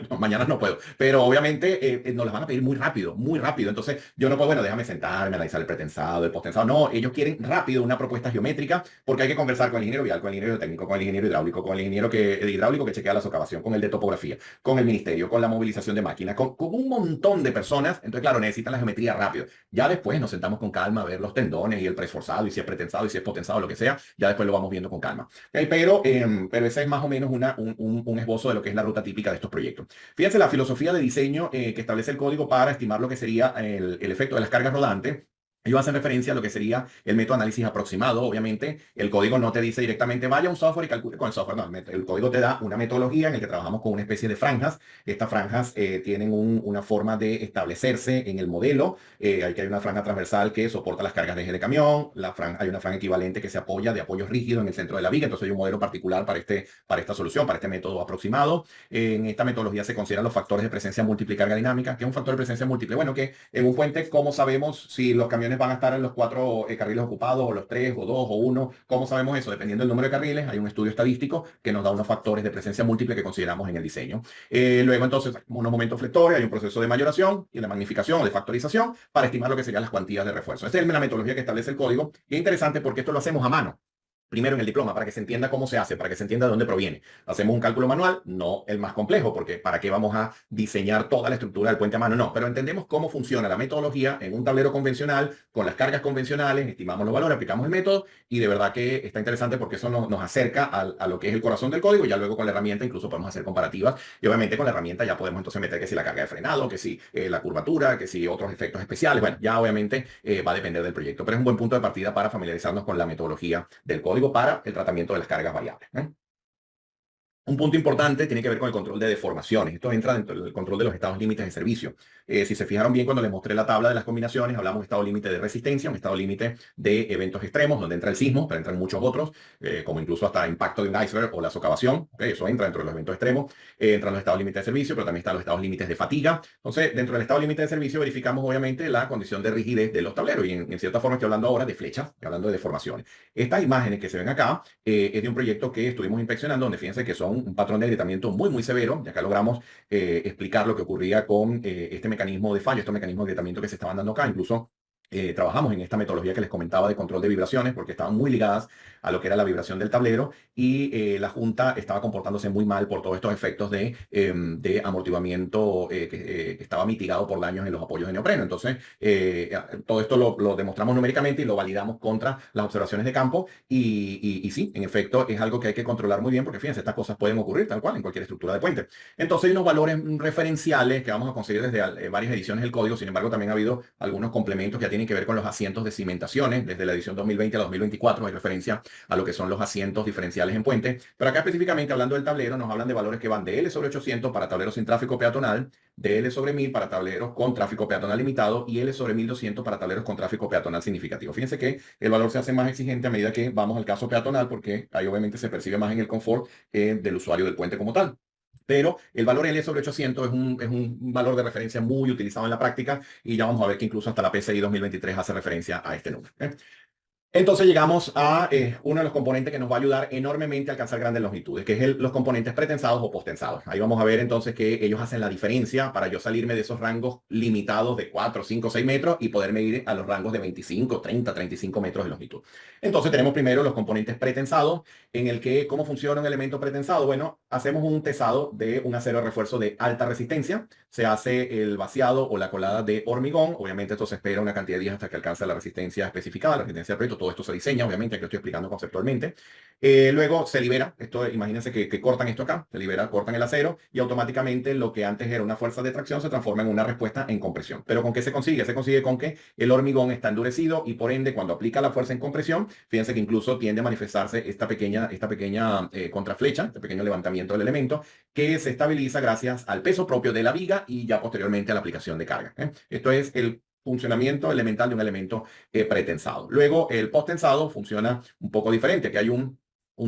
No, mañana no puedo, pero obviamente nos las van a pedir muy rápido, muy rápido. Entonces yo no puedo, bueno, déjame sentarme, analizar el pretensado, el postensado. No, ellos quieren rápido una propuesta geométrica, porque hay que conversar con el ingeniero vial, con el ingeniero técnico, con el ingeniero hidráulico, con el ingeniero de hidráulico que chequea la socavación, con el de topografía, con el ministerio, con la movilización de máquinas, con un montón de personas. Entonces, claro, necesitan la geometría rápido. Ya después nos sentamos con calma a ver los tendones y el preesforzado y si es pretensado y si es potensado, lo que sea. Ya después lo vamos viendo con calma. Okay, pero ese es más o menos un esbozo de lo que es la ruta típica de estos proyectos. Fíjense la filosofía de diseño que establece el código para estimar lo que sería el efecto de las cargas rodantes. Ellos hacen referencia a lo que sería el método de análisis aproximado. Obviamente, el código no te dice directamente vaya a un software y calcule con el software. No, el código te da una metodología en la que trabajamos con una especie de franjas. Estas franjas tienen una forma de establecerse en el modelo. Hay una franja transversal que soporta las cargas de eje de camión. Hay una franja equivalente que se apoya de apoyo rígido en el centro de la viga. Entonces hay un modelo particular para esta solución, para este método aproximado. En esta metodología se consideran los factores de presencia múltiple y carga dinámica. ¿Qué es un factor de presencia múltiple? Bueno, que en un puente, ¿cómo sabemos si los camiones van a estar en los 4 carriles ocupados, o los 3, o 2, o 1? ¿Cómo sabemos eso? Dependiendo del número de carriles, hay un estudio estadístico que nos da unos factores de presencia múltiple que consideramos en el diseño. Luego, entonces, unos momentos flectores, hay un proceso de mayoración y de magnificación o de factorización para estimar lo que serían las cuantías de refuerzo. Esta es la metodología que establece el código, y es interesante porque esto lo hacemos a mano. Primero en el diploma, para que se entienda cómo se hace, para que se entienda de dónde proviene. Hacemos un cálculo manual, no el más complejo, porque ¿para qué vamos a diseñar toda la estructura del puente a mano? No, pero entendemos cómo funciona la metodología en un tablero convencional, con las cargas convencionales, estimamos los valores, aplicamos el método, y de verdad que está interesante porque eso nos acerca a lo que es el corazón del código. Ya luego con la herramienta incluso podemos hacer comparativas, y obviamente con la herramienta ya podemos entonces meter que si la carga de frenado, que si la curvatura, que si otros efectos especiales. Bueno, ya obviamente va a depender del proyecto, pero es un buen punto de partida para familiarizarnos con la metodología del código para el tratamiento de las cargas variables. Un punto importante tiene que ver con el control de deformaciones. Esto entra dentro del control de los estados límites de servicio. Si se fijaron bien cuando les mostré la tabla de las combinaciones, hablamos de estado límite de resistencia, un estado límite de eventos extremos, donde entra el sismo, pero entran muchos otros, como incluso hasta impacto de un iceberg o la socavación. Eso entra dentro de los eventos extremos. Entran los estados límites de servicio, pero también están los estados límites de fatiga. Entonces, dentro del estado límite de servicio verificamos obviamente la condición de rigidez de los tableros. Y en cierta forma estoy hablando ahora de flechas, estoy hablando de deformaciones. Estas imágenes que se ven acá es de un proyecto que estuvimos inspeccionando, donde fíjense que son un patrón de agrietamiento muy, muy severo. Y acá logramos explicar lo que ocurría con este mecanismo de fallo, estos mecanismos de agrietamiento que se estaban dando acá. Incluso trabajamos en esta metodología que les comentaba de control de vibraciones, porque estaban muy ligadas a lo que era la vibración del tablero, y la Junta estaba comportándose muy mal por todos estos efectos de amortiguamiento que estaba mitigado por daños en los apoyos de neopreno. Entonces, todo esto lo demostramos numéricamente y lo validamos contra las observaciones de campo, y sí, en efecto, es algo que hay que controlar muy bien, porque fíjense, estas cosas pueden ocurrir tal cual en cualquier estructura de puente. Entonces, hay unos valores referenciales que vamos a conseguir desde varias ediciones del código. Sin embargo, también ha habido algunos complementos que ya tienen que ver con los asientos de cimentaciones. Desde la edición 2020 a 2024 hay referencia a lo que son los asientos diferenciales en puente. Pero acá específicamente hablando del tablero, nos hablan de valores que van de L sobre 800 para tableros sin tráfico peatonal, de L sobre 1000 para tableros con tráfico peatonal limitado y L sobre 1200 para tableros con tráfico peatonal significativo. Fíjense que el valor se hace más exigente a medida que vamos al caso peatonal, porque ahí obviamente se percibe más en el confort del usuario del puente como tal. Pero el valor L sobre 800 es un valor de referencia muy utilizado en la práctica, y ya vamos a ver que incluso hasta la PCI 2023 hace referencia a este número. Entonces llegamos a uno de los componentes que nos va a ayudar enormemente a alcanzar grandes longitudes, que es los componentes pretensados o postensados. Ahí vamos a ver entonces que ellos hacen la diferencia para yo salirme de esos rangos limitados de 4, 5, 6 metros y poderme ir a los rangos de 25, 30, 35 metros de longitud. Entonces tenemos primero los componentes pretensados, en el que, ¿cómo funciona un elemento pretensado? Bueno, hacemos un tesado de un acero de refuerzo de alta resistencia, se hace el vaciado o la colada de hormigón. Obviamente esto se espera una cantidad de días hasta que alcance la resistencia especificada, la resistencia del proyecto. Todo esto se diseña, obviamente, aquí lo estoy explicando conceptualmente. Luego se libera, esto, imagínense que cortan esto acá, se libera, cortan el acero, y automáticamente lo que antes era una fuerza de tracción se transforma en una respuesta en compresión. ¿Pero con qué se consigue? Se consigue con que el hormigón está endurecido, y por ende, cuando aplica la fuerza en compresión, fíjense que incluso tiende a manifestarse esta pequeña contraflecha, este pequeño levantamiento del elemento, que se estabiliza gracias al peso propio de la viga y ya posteriormente a la aplicación de carga. Esto es el funcionamiento elemental de un elemento pretensado. Luego, el posttensado funciona un poco diferente. Aquí hay un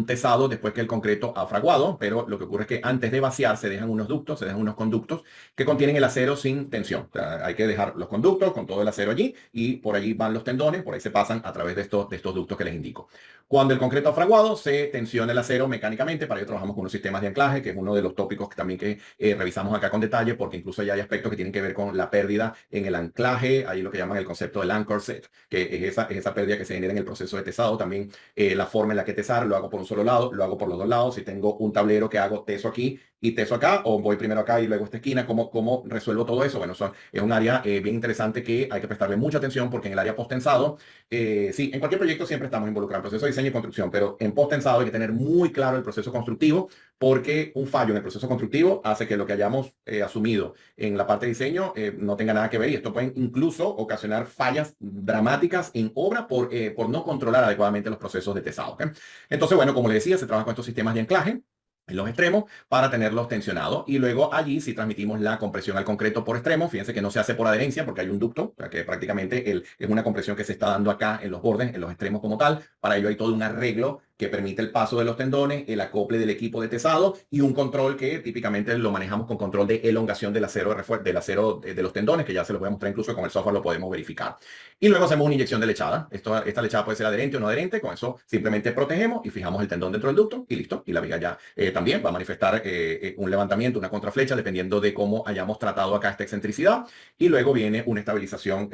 tesado después que el concreto ha fraguado, pero lo que ocurre es que antes de vaciar se dejan unos ductos, se dejan unos conductos que contienen el acero sin tensión. O sea, hay que dejar los conductos con todo el acero allí, y por allí van los tendones, por ahí se pasan a través de estos ductos que les indico. Cuando el concreto ha fraguado, se tensiona el acero mecánicamente. Para ello trabajamos con unos sistemas de anclaje, que es uno de los tópicos que también revisamos acá con detalle, porque incluso ya hay aspectos que tienen que ver con la pérdida en el anclaje. Ahí lo que llaman el concepto del anchor set, que es esa pérdida que se genera en el proceso de tesado. También la forma en la que tesar, lo hago por un solo lado, lo hago por los dos lados. Si tengo un tablero que hago teso aquí y teso acá, o voy primero acá y luego esta esquina, ¿cómo resuelvo todo eso? Bueno, es un área bien interesante que hay que prestarle mucha atención, porque en el área posttensado, sí, en cualquier proyecto siempre estamos involucrados en proceso de diseño y construcción, pero en posttensado hay que tener muy claro el proceso constructivo, porque un fallo en el proceso constructivo hace que lo que hayamos asumido en la parte de diseño no tenga nada que ver, y esto puede incluso ocasionar fallas dramáticas en obra por no controlar adecuadamente los procesos de tesado. Entonces, bueno, como les decía, se trabaja con estos sistemas de anclaje en los extremos para tenerlos tensionados, y luego allí si transmitimos la compresión al concreto por extremos. Fíjense que no se hace por adherencia, porque hay un ducto, o sea que prácticamente es una compresión que se está dando acá en los bordes, en los extremos como tal. Para ello hay todo un arreglo que permite el paso de los tendones, el acople del equipo de tesado y un control que típicamente lo manejamos con control de elongación del acero de los tendones, que ya se los voy a mostrar, incluso con el software lo podemos verificar. Y luego hacemos una inyección de lechada. Esta lechada puede ser adherente o no adherente. Con eso simplemente protegemos y fijamos el tendón dentro del ducto y listo. Y la viga ya también va a manifestar un levantamiento, una contraflecha, dependiendo de cómo hayamos tratado acá esta excentricidad. Y luego viene una estabilización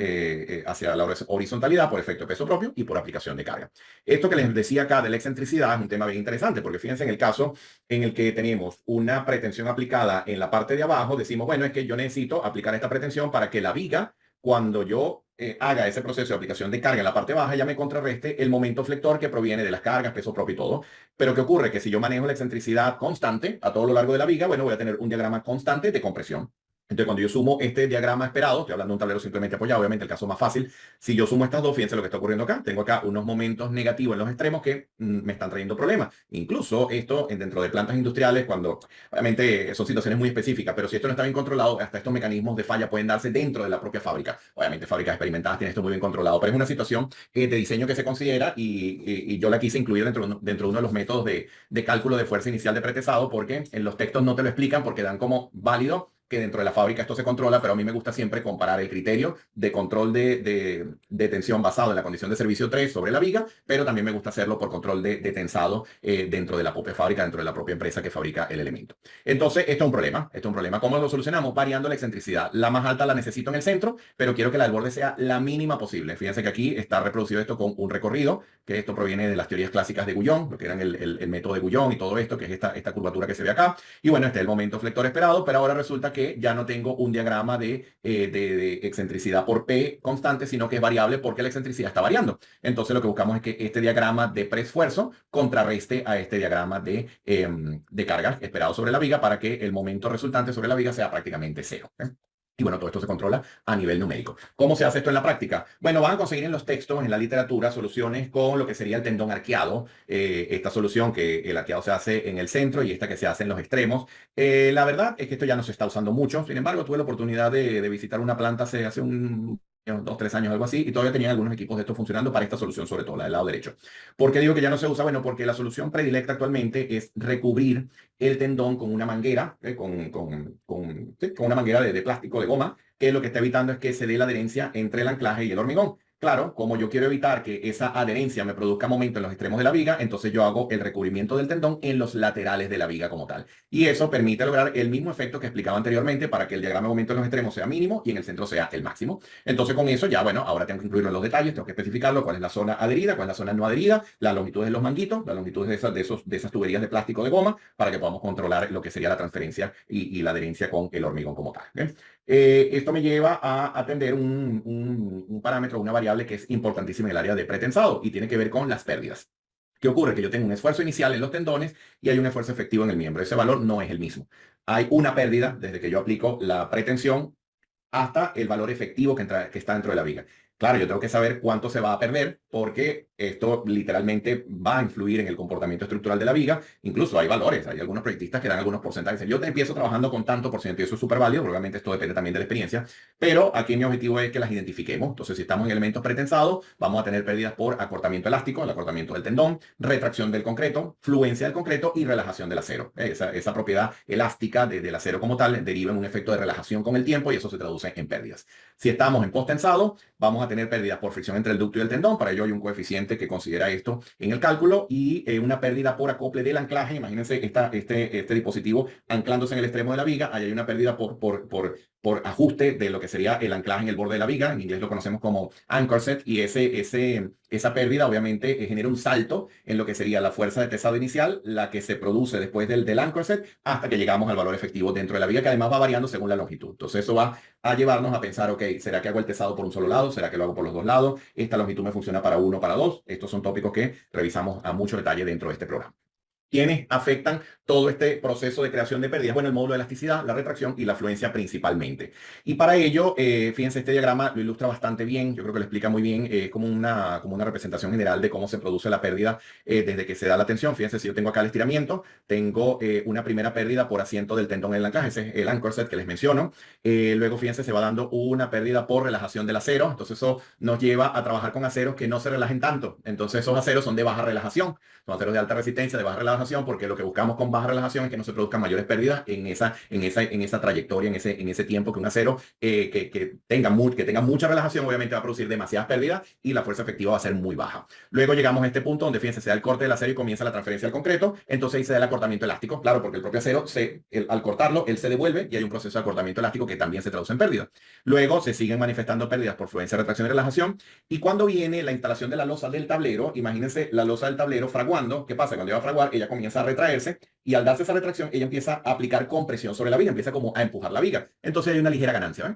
hacia la horizontalidad por efecto de peso propio y por aplicación de carga. Esto que les decía acá de la excentricidad es un tema bien interesante, porque fíjense en el caso en el que tenemos una pretensión aplicada en la parte de abajo, decimos, bueno, es que yo necesito aplicar esta pretensión para que la viga, cuando yo haga ese proceso de aplicación de carga en la parte baja, ya me contrarreste el momento flector que proviene de las cargas, peso propio y todo. Pero ¿qué ocurre? Que si yo manejo la excentricidad constante a todo lo largo de la viga, bueno, voy a tener un diagrama constante de compresión. Entonces, cuando yo sumo este diagrama esperado, estoy hablando de un tablero simplemente apoyado, obviamente el caso más fácil, si yo sumo estas dos, fíjense lo que está ocurriendo acá. Tengo acá unos momentos negativos en los extremos que me están trayendo problemas. Incluso esto dentro de plantas industriales, cuando obviamente son situaciones muy específicas, pero si esto no está bien controlado, hasta estos mecanismos de falla pueden darse dentro de la propia fábrica. Obviamente, fábricas experimentadas tienen esto muy bien controlado, pero es una situación de diseño que se considera y yo la quise incluir dentro de uno de los métodos de cálculo de fuerza inicial de pretesado, porque en los textos no te lo explican porque dan como válido que dentro de la fábrica esto se controla, pero a mí me gusta siempre comparar el criterio de control de tensión basado en la condición de servicio 3 sobre la viga, pero también me gusta hacerlo por control de tensado dentro de la propia fábrica, dentro de la propia empresa que fabrica el elemento. Entonces, esto es un problema, esto es un problema. ¿Cómo lo solucionamos? Variando la excentricidad. La más alta la necesito en el centro, pero quiero que la del borde sea la mínima posible. Fíjense que aquí está reproducido esto con un recorrido, que esto proviene de las teorías clásicas de Guyon, lo que eran el método de Guyon y todo esto, que es esta curvatura que se ve acá. Y bueno, este es el momento flector esperado, pero ahora resulta que ya no tengo un diagrama de excentricidad por P constante, sino que es variable porque la excentricidad está variando. Entonces lo que buscamos es que este diagrama de preesfuerzo contrarreste a este diagrama de carga esperado sobre la viga para que el momento resultante sobre la viga sea prácticamente cero. Y bueno, todo esto se controla a nivel numérico. ¿Cómo se hace esto en la práctica? Bueno, van a conseguir en los textos, en la literatura, soluciones con lo que sería el tendón arqueado. Esta solución que el arqueado se hace en el centro y esta que se hace en los extremos. La verdad es que esto ya no se está usando mucho. Sin embargo, tuve la oportunidad de visitar una planta hace un 2, 3 años, algo así, y todavía tenían algunos equipos de esto funcionando para esta solución, sobre todo la del lado derecho. ¿Por qué digo que ya no se usa? Bueno, porque la solución predilecta actualmente es recubrir el tendón con una manguera, sí, con una manguera de plástico, de goma, que lo que está evitando es que se dé la adherencia entre el anclaje y el hormigón. Claro, como yo quiero evitar que esa adherencia me produzca momento en los extremos de la viga, entonces yo hago el recubrimiento del tendón en los laterales de la viga como tal. Y eso permite lograr el mismo efecto que explicaba anteriormente para que el diagrama de momento en los extremos sea mínimo y en el centro sea el máximo. Entonces con eso ya, bueno, ahora tengo que incluirlo en los detalles, tengo que especificarlo, cuál es la zona adherida, cuál es la zona no adherida, las longitudes de los manguitos, las longitudes de esas tuberías de plástico de goma, para que podamos controlar lo que sería la transferencia y la adherencia con el hormigón como tal. ¿Bien? Esto me lleva a atender un parámetro, una variable que es importantísima en el área de pretensado y tiene que ver con las pérdidas. ¿Qué ocurre? Que yo tengo un esfuerzo inicial en los tendones y hay un esfuerzo efectivo en el miembro. Ese valor no es el mismo. Hay una pérdida desde que yo aplico la pretensión hasta el valor efectivo que está dentro de la viga. Claro, yo tengo que saber cuánto se va a perder porque esto literalmente va a influir en el comportamiento estructural de la viga. Incluso hay valores, hay algunos proyectistas que dan algunos porcentajes. Yo te empiezo trabajando con tanto por ciento y eso es súper válido, probablemente esto depende también de la experiencia, pero aquí mi objetivo es que las identifiquemos. Entonces, si estamos en elementos pretensados, vamos a tener pérdidas por acortamiento elástico, el acortamiento del tendón, retracción del concreto, fluencia del concreto y relajación del acero. Esa propiedad elástica del acero como tal deriva en un efecto de relajación con el tiempo y eso se traduce en pérdidas. Si estamos en post-tensado, vamos a tener pérdidas por fricción entre el ducto y el tendón. Para ello hay un coeficiente que considera esto en el cálculo y una pérdida por acople del anclaje. Imagínense este dispositivo anclándose en el extremo de la viga. Ahí hay una pérdida por ajuste de lo que sería el anclaje en el borde de la viga. En inglés lo conocemos como anchor set y esa pérdida obviamente genera un salto en lo que sería la fuerza de tesado inicial, la que se produce después del anchor set hasta que llegamos al valor efectivo dentro de la viga, que además va variando según la longitud. Entonces eso va a llevarnos a pensar, ok, ¿será que hago el tesado por un solo lado? ¿Será que lo hago por los dos lados? ¿Esta longitud me funciona para uno o para dos? Estos son tópicos que revisamos a mucho detalle dentro de este programa. ¿Quiénes afectan todo este proceso de creación de pérdidas? Bueno, el módulo de elasticidad, la retracción y la fluencia principalmente. Y para ello, fíjense, este diagrama lo ilustra bastante bien, yo creo que lo explica muy bien, como una representación general de cómo se produce la pérdida desde que se da la tensión. Fíjense, si yo tengo acá el estiramiento, tengo una primera pérdida por asiento del tendón en el anclaje, ese es el anchor set que les menciono. Luego, fíjense, se va dando una pérdida por relajación del acero, entonces eso nos lleva a trabajar con aceros que no se relajen tanto. Entonces esos aceros son de baja relajación, son aceros de alta resistencia, de baja relajación, porque lo que buscamos con baja relajación es que no se produzcan mayores pérdidas en esa trayectoria, en ese tiempo que un acero que tenga mucha relajación obviamente va a producir demasiadas pérdidas y la fuerza efectiva va a ser muy baja. Luego llegamos a este punto donde, fíjense, se da el corte del acero y comienza la transferencia al concreto, entonces ahí se da el acortamiento elástico, claro, porque el propio acero, al cortarlo, él se devuelve y hay un proceso de acortamiento elástico que también se traduce en pérdidas. Luego se siguen manifestando pérdidas por fluencia, retracción y relajación, y cuando viene la instalación de la losa del tablero, imagínense la losa del tablero fraguando. ¿Qué pasa? Cuando ella va a fraguar, ella comienza a retraerse y al darse esa retracción, ella empieza a aplicar compresión sobre la viga, empieza como a empujar la viga. Entonces hay una ligera ganancia, ¿eh?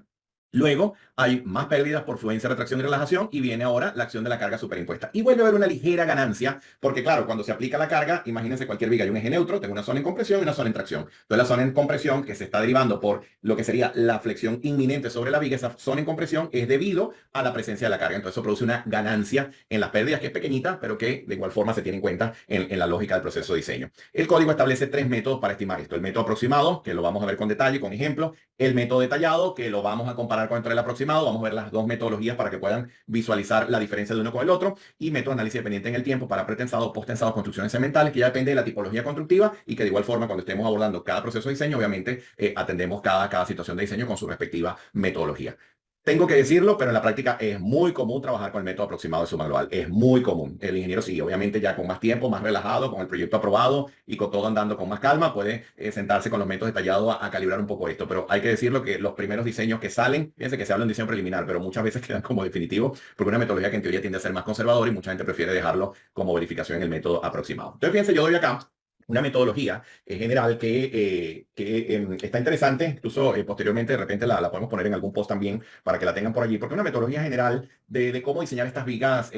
Luego hay más pérdidas por fluencia, retracción y relajación y viene ahora la acción de la carga superimpuesta. Y vuelve a haber una ligera ganancia porque claro, cuando se aplica la carga, imagínense cualquier viga, hay un eje neutro, tengo una zona en compresión y una zona en tracción. Entonces la zona en compresión que se está derivando por lo que sería la flexión inminente sobre la viga, esa zona en compresión es debido a la presencia de la carga. Entonces eso produce una ganancia en las pérdidas que es pequeñita, pero que de igual forma se tiene en cuenta en la lógica del proceso de diseño. El código establece tres métodos para estimar esto. El método aproximado, que lo vamos a ver con detalle, con ejemplos. El método detallado, que lo vamos a comparar con el aproximado. Vamos a ver las dos metodologías para que puedan visualizar la diferencia de uno con el otro. Y método de análisis dependiente en el tiempo para pretensado, posttensado, construcciones cementales, que ya depende de la tipología constructiva y que de igual forma cuando estemos abordando cada proceso de diseño, obviamente atendemos cada situación de diseño con su respectiva metodología. Tengo que decirlo, pero en la práctica es muy común trabajar con el método aproximado de suma global. Es muy común. El ingeniero sí, obviamente ya con más tiempo, más relajado, con el proyecto aprobado y con todo andando con más calma, puede sentarse con los métodos detallados a calibrar un poco esto. Pero hay que decirlo que los primeros diseños que salen, fíjense que se habla en diseño preliminar, pero muchas veces quedan como definitivo, porque una metodología que en teoría tiende a ser más conservadora y mucha gente prefiere dejarlo como verificación en el método aproximado. Entonces, fíjense, yo doy acá una metodología general que está interesante, incluso posteriormente de repente la podemos poner en algún post también para que la tengan por allí, porque es una metodología general de cómo diseñar estas vigas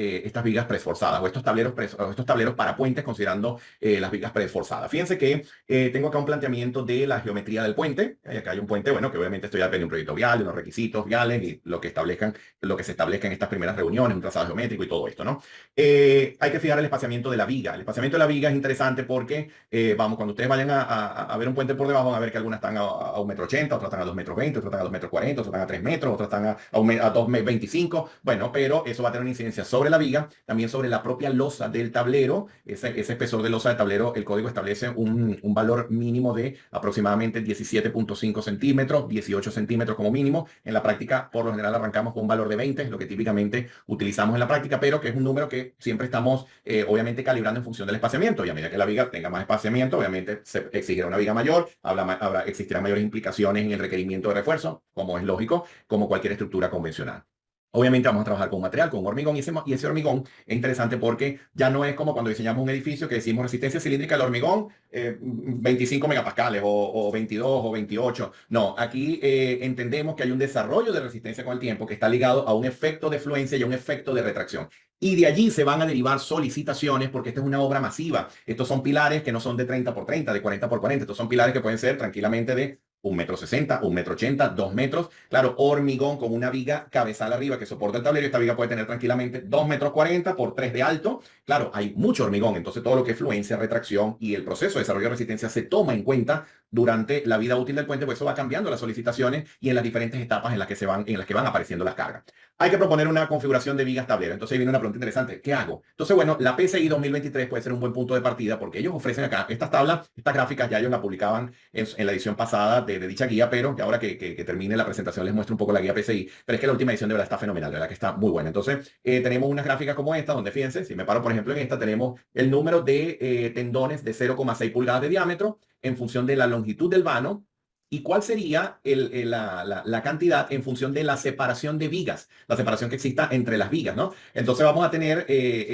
preesforzadas o estos tableros para puentes considerando las vigas preesforzadas. Fíjense que tengo acá un planteamiento de la geometría del puente. Acá hay un puente, bueno, que obviamente esto ya depende de un proyecto vial, de unos requisitos viales y lo que se establezca en estas primeras reuniones, un trazado geométrico y todo esto, ¿no? Hay que fijar el espaciamiento de la viga. El espaciamiento de la viga es interesante porque cuando ustedes vayan a ver un puente por debajo, van a ver que algunas están a 1,80 m, otras están a 2,20 m, otras están a 2,40 m, otras están a 3 metros, otras están a 2,25 m. Bueno, pero eso va a tener una incidencia sobre la viga, también sobre la propia losa del tablero. Ese espesor de losa del tablero, el código establece un valor mínimo de aproximadamente 17,5 centímetros, 18 centímetros como mínimo. En la práctica, por lo general, arrancamos con un valor de 20, lo que típicamente utilizamos en la práctica, pero que es un número que siempre estamos, obviamente, calibrando en función del espaciamiento. Y a medida que la viga tenga más espaciamiento, obviamente se exigirá una viga mayor, existirán mayores implicaciones en el requerimiento de refuerzo, como es lógico, como cualquier estructura convencional. Obviamente vamos a trabajar con un material, con hormigón, y ese hormigón es interesante porque ya no es como cuando diseñamos un edificio que decimos resistencia cilíndrica del hormigón, 25 megapascales o 22 o 28. No, aquí entendemos que hay un desarrollo de resistencia con el tiempo que está ligado a un efecto de fluencia y a un efecto de retracción. Y de allí se van a derivar solicitaciones porque esta es una obra masiva. Estos son pilares que no son de 30 por 30, de 40 por 40. Estos son pilares que pueden ser tranquilamente de 1,60 m, 1,80 m, 2 metros. Claro, hormigón con una viga cabezal arriba que soporta el tablero. Esta viga puede tener tranquilamente 2,40 m por 3 de alto. Claro, hay mucho hormigón. Entonces todo lo que es fluencia, retracción y el proceso de desarrollo de resistencia se toma en cuenta durante la vida útil del puente, pues eso va cambiando las solicitaciones y en las diferentes etapas en las que van apareciendo las cargas. Hay que proponer una configuración de vigas tablero. Entonces ahí viene una pregunta interesante. ¿Qué hago? Entonces, bueno, la PCI 2023 puede ser un buen punto de partida porque ellos ofrecen acá estas tablas, estas gráficas, ya ellos la publicaban en la edición pasada de dicha guía, pero que ahora que termine la presentación les muestro un poco la guía PCI. Pero es que la última edición de verdad está fenomenal, de verdad que está muy buena. Entonces, tenemos unas gráficas como esta, donde fíjense, si me paro por ejemplo en esta, tenemos el número de tendones de 0,6 pulgadas de diámetro en función de la longitud del vano. ¿Y cuál sería la cantidad en función de la separación de vigas? La separación que exista entre las vigas, ¿no? Entonces vamos a tener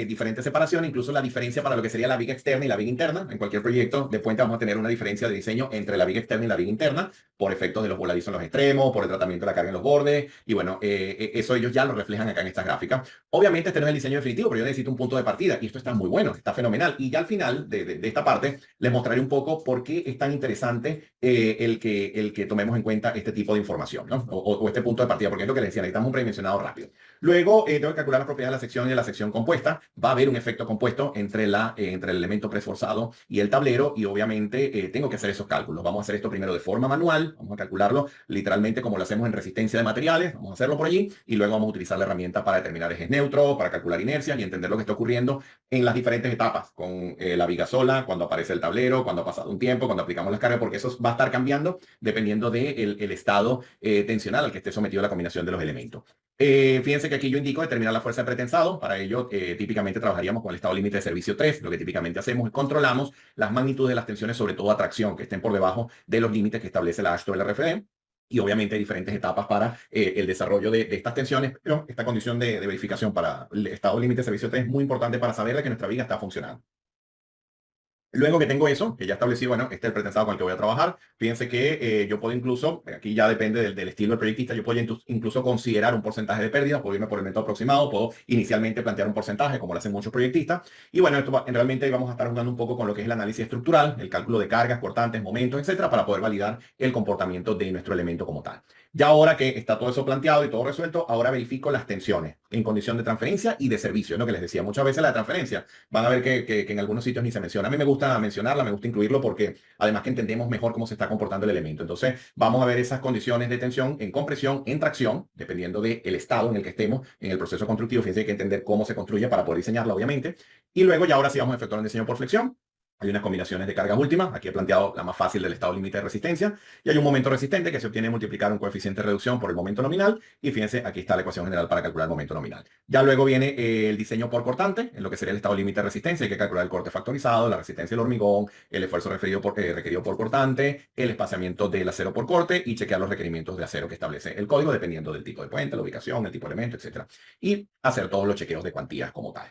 diferentes separaciones, incluso la diferencia para lo que sería la viga externa y la viga interna. En cualquier proyecto de puente vamos a tener una diferencia de diseño entre la viga externa y la viga interna por efectos de los voladizos en los extremos, por el tratamiento de la carga en los bordes. Y bueno, eso ellos ya lo reflejan acá en estas gráficas. Obviamente este no es el diseño definitivo, pero yo necesito un punto de partida y esto está muy bueno, está fenomenal. Y ya al final de esta parte les mostraré un poco por qué es tan interesante el que tomemos en cuenta este tipo de información, ¿no? O este punto de partida, porque es lo que les decía, necesitamos un predimensionado rápido. Luego tengo que calcular las propiedades de la sección y de la sección compuesta. Va a haber un efecto compuesto entre el elemento preesforzado y el tablero y obviamente tengo que hacer esos cálculos. Vamos a hacer esto primero de forma manual, vamos a calcularlo literalmente como lo hacemos en resistencia de materiales, vamos a hacerlo por allí y luego vamos a utilizar la herramienta para determinar ejes neutros, para calcular inercias y entender lo que está ocurriendo en las diferentes etapas, con la viga sola, cuando aparece el tablero, cuando ha pasado un tiempo, cuando aplicamos las cargas, porque eso va a estar cambiando dependiendo del estado tensional al que esté sometido la combinación de los elementos. Fíjense que aquí yo indico determinar la fuerza de pretensado. Para ello, típicamente trabajaríamos con el estado límite de servicio 3. Lo que típicamente hacemos es controlamos las magnitudes de las tensiones, sobre todo a tracción, que estén por debajo de los límites que establece la AASHTO LRFD. Y obviamente hay diferentes etapas para el desarrollo de estas tensiones, pero esta condición de verificación para el estado límite de servicio 3 es muy importante para saber de que nuestra viga está funcionando. Luego que tengo eso, que ya establecí, bueno, este es el pretensado con el que voy a trabajar. Fíjense que yo puedo incluso, aquí ya depende del estilo del proyectista, yo puedo incluso considerar un porcentaje de pérdida, puedo irme por el método aproximado, puedo inicialmente plantear un porcentaje, como lo hacen muchos proyectistas. Y bueno, realmente vamos a estar jugando un poco con lo que es el análisis estructural, el cálculo de cargas, cortantes, momentos, etcétera, para poder validar el comportamiento de nuestro elemento como tal. Ya ahora que está todo eso planteado y todo resuelto, ahora verifico las tensiones en condición de transferencia y de servicio. Es lo que les decía, muchas veces la de transferencia van a ver que en algunos sitios ni se menciona. A mí me gusta mencionarla, me gusta incluirlo porque además que entendemos mejor cómo se está comportando el elemento. Entonces, vamos a ver esas condiciones de tensión en compresión, en tracción, dependiendo del estado en el que estemos en el proceso constructivo. Fíjense, hay que entender cómo se construye para poder diseñarla, obviamente. Y luego ya ahora sí vamos a efectuar un diseño por flexión. Hay unas combinaciones de cargas últimas. Aquí he planteado la más fácil del estado límite de resistencia. Y hay un momento resistente que se obtiene multiplicar un coeficiente de reducción por el momento nominal. Y fíjense, aquí está la ecuación general para calcular el momento nominal. Ya luego viene el diseño por cortante, en lo que sería el estado límite de resistencia. Hay que calcular el corte factorizado, la resistencia del hormigón, el esfuerzo requerido por cortante, el espaciamiento del acero por corte y chequear los requerimientos de acero que establece el código dependiendo del tipo de puente, la ubicación, el tipo de elemento, etc. Y hacer todos los chequeos de cuantías como tal.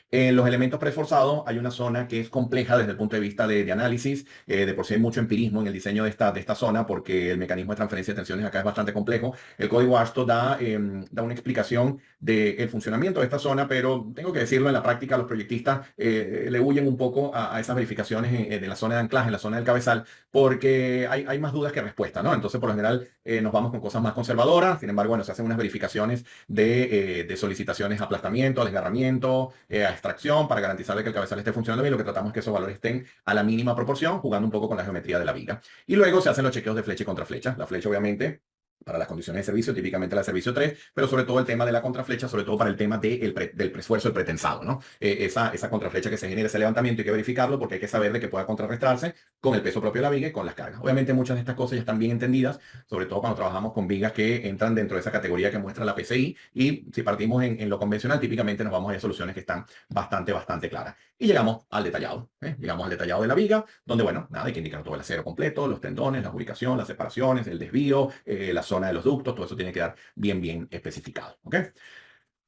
En los elementos preesforzados hay una zona que es compleja desde el punto de vista de análisis. De por sí hay mucho empirismo en el diseño de esta zona porque el mecanismo de transferencia de tensiones acá es bastante complejo. El código ASTO da una explicación del funcionamiento de esta zona, pero tengo que decirlo, en la práctica los proyectistas le huyen un poco a esas verificaciones de la zona de anclaje, en la zona del cabezal, porque hay más dudas que respuestas, ¿no? Entonces, por lo general, nos vamos con cosas más conservadoras. Sin embargo, bueno, se hacen unas verificaciones de solicitaciones a aplastamiento, a desgarramiento, a extracción, para garantizar que el cabezal esté funcionando bien. Lo que tratamos es que esos valores estén a la mínima proporción, jugando un poco con la geometría de la viga. Y luego se hacen los chequeos de flecha y contraflecha. La flecha, obviamente, para las condiciones de servicio, típicamente la de servicio 3, pero sobre todo el tema de la contraflecha, sobre todo para el tema del preesfuerzo, el pretensado, ¿no? Esa contraflecha que se genera, ese levantamiento, hay que verificarlo porque hay que saber de que pueda contrarrestarse con el peso propio de la viga y con las cargas. Obviamente muchas de estas cosas ya están bien entendidas, sobre todo cuando trabajamos con vigas que entran dentro de esa categoría que muestra la PCI, y si partimos en lo convencional, típicamente nos vamos a soluciones que están bastante claras. Y llegamos al detallado, llegamos al detallado de la viga, donde, bueno, nada, hay que indicar todo el acero completo, los tendones, la ubicación, las separaciones, el desvío, la zona de los ductos, todo eso tiene que quedar bien especificado. ¿Ok?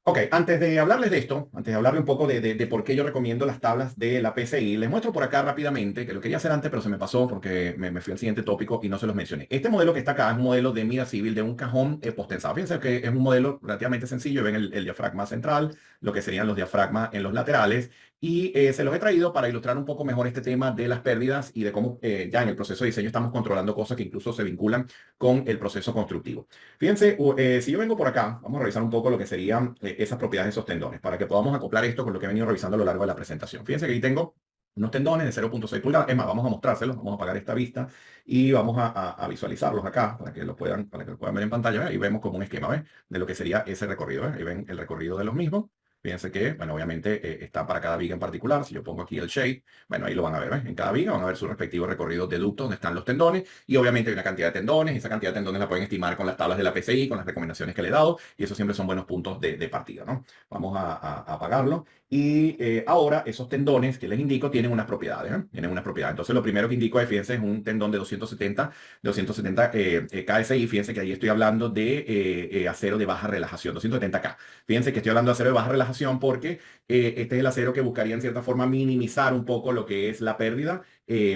Ok, antes de hablarles de esto, antes de hablarle un poco de por qué yo recomiendo las tablas de la PCI, les muestro por acá rápidamente, que lo quería hacer antes, pero se me pasó porque me fui al siguiente tópico y no se los mencioné. Este modelo que está acá es un modelo de mira civil de un cajón postensado. Fíjense que es un modelo relativamente sencillo. Ven el diafragma central, lo que serían los diafragmas en los laterales, y se los he traído para ilustrar un poco mejor este tema de las pérdidas y de cómo ya en el proceso de diseño estamos controlando cosas que incluso se vinculan con el proceso constructivo. Fíjense, si yo vengo por acá, vamos a revisar un poco lo que serían esas propiedades de esos tendones, para que podamos acoplar esto con lo que he venido revisando a lo largo de la presentación. Fíjense que aquí tengo unos tendones de 0.6 pulgadas. Es más, vamos a mostrárselos, vamos a apagar esta vista y vamos a visualizarlos acá para que lo puedan ver en pantalla. ¿Ve? Y vemos como un esquema, ¿ve? De lo que sería ese recorrido. ¿Ve? Ahí ven el recorrido de los mismos. Fíjense que, bueno, obviamente está para cada viga en particular. Si yo pongo aquí el shade, bueno, ahí lo van a ver, ¿ves? En cada viga van a ver su respectivo recorrido de ductos donde están los tendones, y obviamente hay una cantidad de tendones, y esa cantidad de tendones la pueden estimar con las tablas de la PCI, con las recomendaciones que le he dado, y eso siempre son buenos puntos de partida, ¿no? Vamos a apagarlo. Y ahora esos tendones que les indico tienen unas propiedades, ¿eh? Tienen unas propiedades. Entonces lo primero que indico es, fíjense, es un tendón de 270 KSI. Fíjense que ahí estoy hablando de acero de baja relajación, 270K. Fíjense que estoy hablando de acero de baja relajación porque este es el acero que buscaría en cierta forma minimizar un poco lo que es la pérdida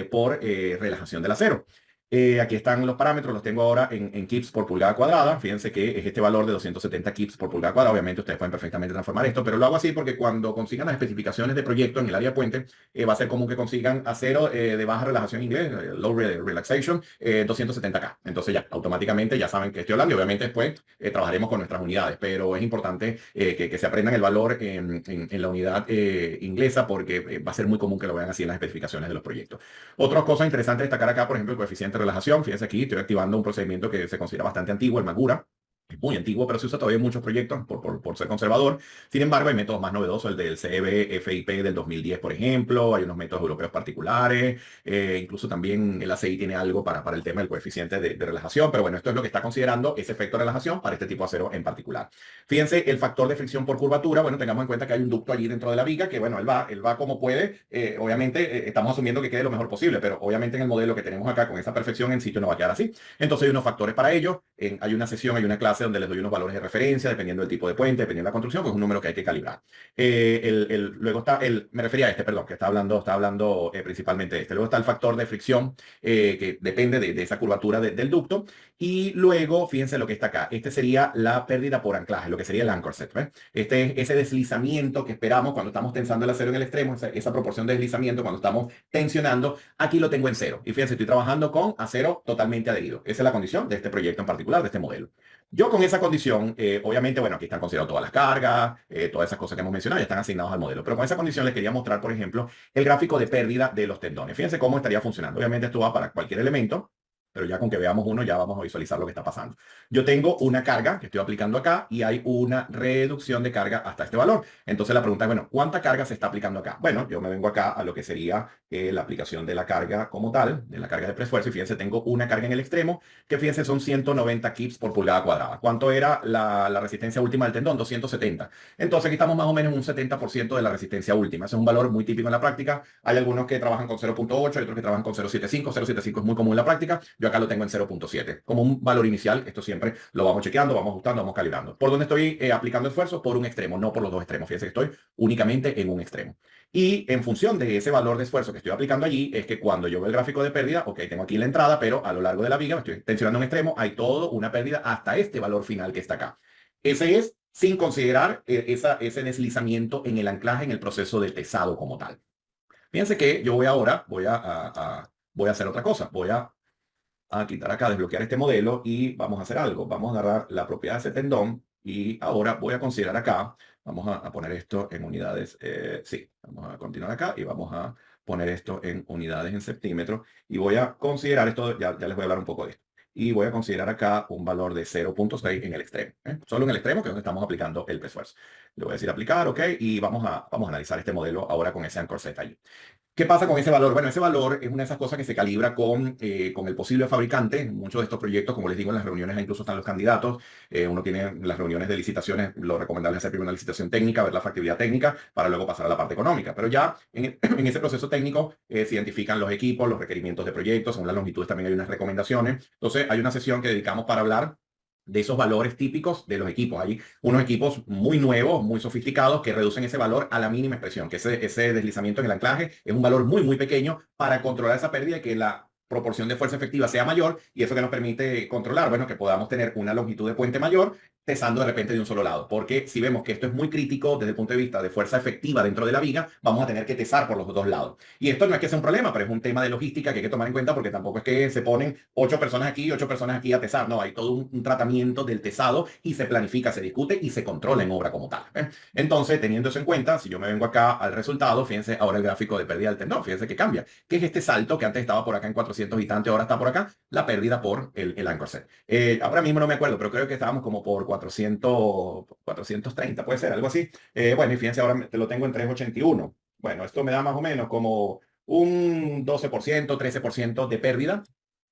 por relajación del acero. Aquí están los parámetros, los tengo ahora en kips por pulgada cuadrada. Fíjense que es este valor de 270 kips por pulgada cuadrada. Obviamente ustedes pueden perfectamente transformar esto, pero lo hago así porque cuando consigan las especificaciones de proyecto en el área de puente, va a ser común que consigan acero de baja relajación en inglés, low relaxation, 270K. Entonces ya, automáticamente ya saben que estoy hablando, y obviamente después trabajaremos con nuestras unidades, pero es importante que se aprendan el valor en la unidad inglesa, porque va a ser muy común que lo vean así en las especificaciones de los proyectos. Otra cosa interesante destacar acá, por ejemplo, el coeficiente de relajación. Fíjense aquí, estoy activando un procedimiento que se considera bastante antiguo, el Magura. Es muy antiguo, pero se usa todavía en muchos proyectos por ser conservador. Sin embargo, hay métodos más novedosos, el del CEB FIP del 2010, por ejemplo. Hay unos métodos europeos particulares. Incluso también el ACI tiene algo para el tema del coeficiente de relajación. Pero bueno, esto es lo que está considerando ese efecto de relajación para este tipo de acero en particular. Fíjense, el factor de fricción por curvatura. Bueno, tengamos en cuenta que hay un ducto allí dentro de la viga que, bueno, él va como puede. Obviamente, estamos asumiendo que quede lo mejor posible, pero obviamente en el modelo que tenemos acá con esa perfección en sitio no va a quedar así. Entonces hay unos factores para ello. hay una sesión, hay una clase donde les doy unos valores de referencia, dependiendo del tipo de puente, dependiendo de la construcción, pues es un número que hay que calibrar. Luego está me refería a este, perdón, que está hablando principalmente de este. Luego está el factor de fricción, que depende de esa curvatura del ducto. Y luego, fíjense lo que está acá. Este sería la pérdida por anclaje, lo que sería el anchor set. ¿Ves? Este es ese deslizamiento que esperamos cuando estamos tensando el acero en el extremo, esa proporción de deslizamiento cuando estamos tensionando. Aquí lo tengo en cero. Y fíjense, estoy trabajando con acero totalmente adherido. Esa es la condición de este proyecto en particular, de este modelo. Yo con esa condición, obviamente, bueno, aquí están consideradas todas las cargas, todas esas cosas que hemos mencionado, ya están asignados al modelo. Pero con esa condición les quería mostrar, por ejemplo, el gráfico de pérdida de los tendones. Fíjense cómo estaría funcionando. Obviamente esto va para cualquier elemento, pero ya con que veamos uno ya vamos a visualizar lo que está pasando. Yo tengo una carga que estoy aplicando acá y hay una reducción de carga hasta este valor. Entonces la pregunta es, bueno, ¿cuánta carga se está aplicando acá? Bueno, yo me vengo acá a lo que sería la aplicación de la carga como tal, de la carga de preesfuerzo, y fíjense, tengo una carga en el extremo que fíjense son 190 kips por pulgada cuadrada. ¿Cuánto era la resistencia última del tendón? 270. Entonces aquí estamos más o menos en un 70% de la resistencia última. Ese es un valor muy típico en la práctica. Hay algunos que trabajan con 0.8, hay otros que trabajan con 0.75. 0.75 es muy común en la práctica. Yo acá lo tengo en 0.7. Como un valor inicial, esto siempre lo vamos chequeando, vamos ajustando, vamos calibrando. ¿Por dónde estoy aplicando esfuerzo? Por un extremo, no por los dos extremos. Fíjense que estoy únicamente en un extremo. Y en función de ese valor de esfuerzo que estoy aplicando allí, es que cuando yo veo el gráfico de pérdida, ok, tengo aquí la entrada, pero a lo largo de la viga, me estoy tensionando un extremo, hay todo una pérdida hasta este valor final que está acá. Ese es sin considerar ese deslizamiento en el anclaje, en el proceso de tesado como tal. Fíjense que yo voy ahora, voy a hacer otra cosa. Voy a quitar acá, desbloquear este modelo y vamos a hacer algo. Vamos a agarrar la propiedad de ese tendón y ahora voy a considerar acá, vamos a poner esto en unidades, sí, vamos a continuar acá y vamos a poner esto en unidades en centímetros y voy a considerar esto, ya les voy a hablar un poco de esto. Y voy a considerar acá un valor de 0.6 en el extremo, solo en el extremo que es donde estamos aplicando el esfuerzo. Le voy a decir aplicar, ok, y vamos a analizar este modelo ahora con ese anchor set allí. ¿Qué pasa con ese valor? Bueno, ese valor es una de esas cosas que se calibra con el posible fabricante. En muchos de estos proyectos, como les digo, en las reuniones incluso están los candidatos. Uno tiene las reuniones de licitaciones, lo recomendable es hacer primero una licitación técnica, ver la factibilidad técnica, para luego pasar a la parte económica. Pero ya en ese proceso técnico se identifican los equipos, los requerimientos de proyectos, según las longitudes también hay unas recomendaciones. Entonces, hay una sesión que dedicamos para hablar de esos valores típicos de los equipos. Hay unos equipos muy nuevos, muy sofisticados, que reducen ese valor a la mínima expresión, que ese deslizamiento en el anclaje es un valor muy, muy pequeño para controlar esa pérdida y que la proporción de fuerza efectiva sea mayor, y eso que nos permite controlar, bueno, que podamos tener una longitud de puente mayor, pesando de repente de un solo lado, porque si vemos que esto es muy crítico desde el punto de vista de fuerza efectiva dentro de la viga, vamos a tener que tesar por los dos lados. Y esto no es que sea un problema, pero es un tema de logística que hay que tomar en cuenta, porque tampoco es que se ponen 8 personas aquí y 8 personas aquí a tesar, no, hay todo un tratamiento del tesado y se planifica, se discute y se controla en obra como tal. Entonces, teniendo eso en cuenta, si yo me vengo acá al resultado, fíjense ahora el gráfico de pérdida del tendón, fíjense que cambia, que es este salto que antes estaba por acá en 400 y tanto, ahora está por acá, la pérdida por el anchor set. Ahora mismo no me acuerdo, pero creo que estábamos como por 430, puede ser, algo así. Bueno, y fíjense, ahora te lo tengo en 381. Bueno, esto me da más o menos como un 12%, 13% de pérdida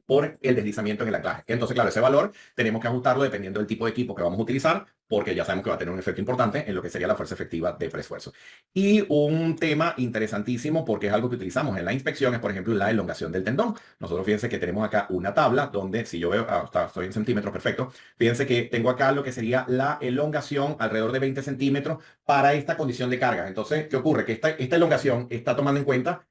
por el deslizamiento en el anclaje. Entonces, claro, ese valor tenemos que ajustarlo dependiendo del tipo de equipo que vamos a utilizar, porque ya sabemos que va a tener un efecto importante en lo que sería la fuerza efectiva de preesfuerzo. Y un tema interesantísimo, porque es algo que utilizamos en la inspección, es por ejemplo la elongación del tendón. Nosotros fíjense que tenemos acá una tabla donde, si yo veo, estoy en centímetros, perfecto, fíjense que tengo acá lo que sería la elongación alrededor de 20 centímetros para esta condición de carga. Entonces, ¿qué ocurre? Que esta elongación está tomando en cuenta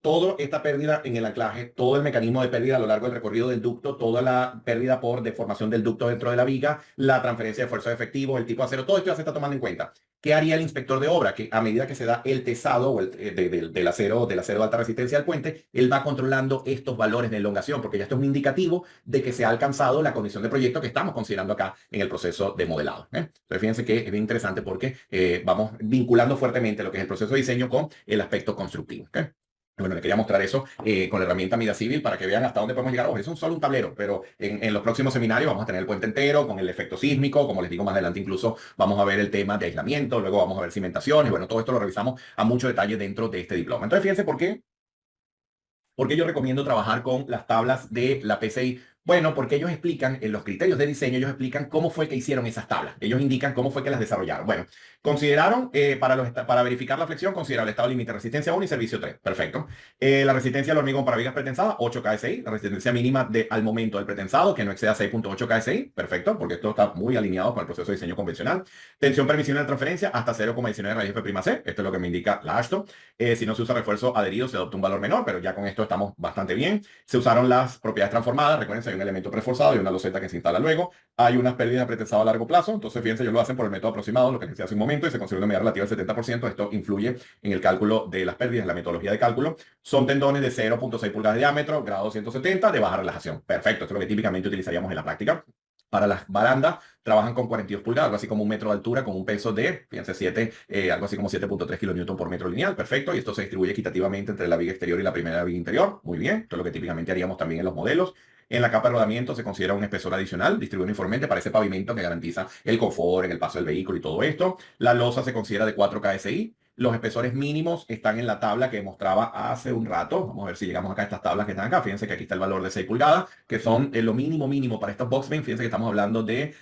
toda esta pérdida en el anclaje, todo el mecanismo de pérdida a lo largo del recorrido del ducto, toda la pérdida por deformación del ducto dentro de la viga, la transferencia de fuerza de efectivo, el tipo de acero, todo esto ya se está tomando en cuenta. ¿Qué haría el inspector de obra? Que a medida que se da el tesado o del acero de alta resistencia al puente, él va controlando estos valores de elongación, porque ya esto es un indicativo de que se ha alcanzado la condición de proyecto que estamos considerando acá en el proceso de modelado. Entonces, fíjense que es bien interesante porque vamos vinculando fuertemente lo que es el proceso de diseño con el aspecto constructivo. Bueno, les quería mostrar eso con la herramienta Mida Civil para que vean hasta dónde podemos llegar. Ojo, eso es solo un tablero, pero en los próximos seminarios vamos a tener el puente entero con el efecto sísmico. Como les digo más adelante, incluso vamos a ver el tema de aislamiento, luego vamos a ver cimentaciones. Bueno, todo esto lo revisamos a mucho detalle dentro de este diploma. Entonces, fíjense por qué yo recomiendo trabajar con las tablas de la PCI Bueno, porque ellos explican, en los criterios de diseño, ellos explican cómo fue que hicieron esas tablas. Ellos indican cómo fue que las desarrollaron. Bueno, consideraron, para verificar la flexión, consideraron el estado límite de resistencia 1 y servicio 3. Perfecto. La resistencia al hormigón para vigas pretensadas, 8 KSI. La resistencia mínima al momento del pretensado, que no exceda 6.8 KSI. Perfecto, porque esto está muy alineado con el proceso de diseño convencional. Tensión permisible de transferencia hasta 0,19 radios F'(C). Esto es lo que me indica la AASHTO. Si no se usa refuerzo adherido, se adopta un valor menor, pero ya con esto estamos bastante bien. Se usaron las propiedades transformadas. Recuerden, hay un elemento preforzado y una loseta que se instala luego. Hay unas pérdidas de pretensado a largo plazo. Entonces, fíjense, ellos lo hacen por el método aproximado, lo que les decía hace un momento, y se considera una medida relativa del 70%. Esto influye en el cálculo de las pérdidas, en la metodología de cálculo. Son tendones de 0.6 pulgadas de diámetro, grado 170, de baja relajación. Perfecto, esto es lo que típicamente utilizaríamos en la práctica. Para las barandas, trabajan con 42 pulgadas, algo así como 1 metro de altura, con un peso de, fíjense, algo así como 7.3 kilonewton por metro lineal. Perfecto. Y esto se distribuye equitativamente entre la viga exterior y la primera viga interior. Muy bien. Esto es lo que típicamente haríamos también en los modelos. En la capa de rodamiento se considera un espesor adicional, distribuido uniformemente para ese pavimento que garantiza el confort en el paso del vehículo y todo esto. La losa se considera de 4 KSI. Los espesores mínimos están en la tabla que mostraba hace un rato. Vamos a ver si llegamos acá a estas tablas que están acá. Fíjense que aquí está el valor de 6 pulgadas, que son lo mínimo para estos boxmen. Fíjense que estamos hablando de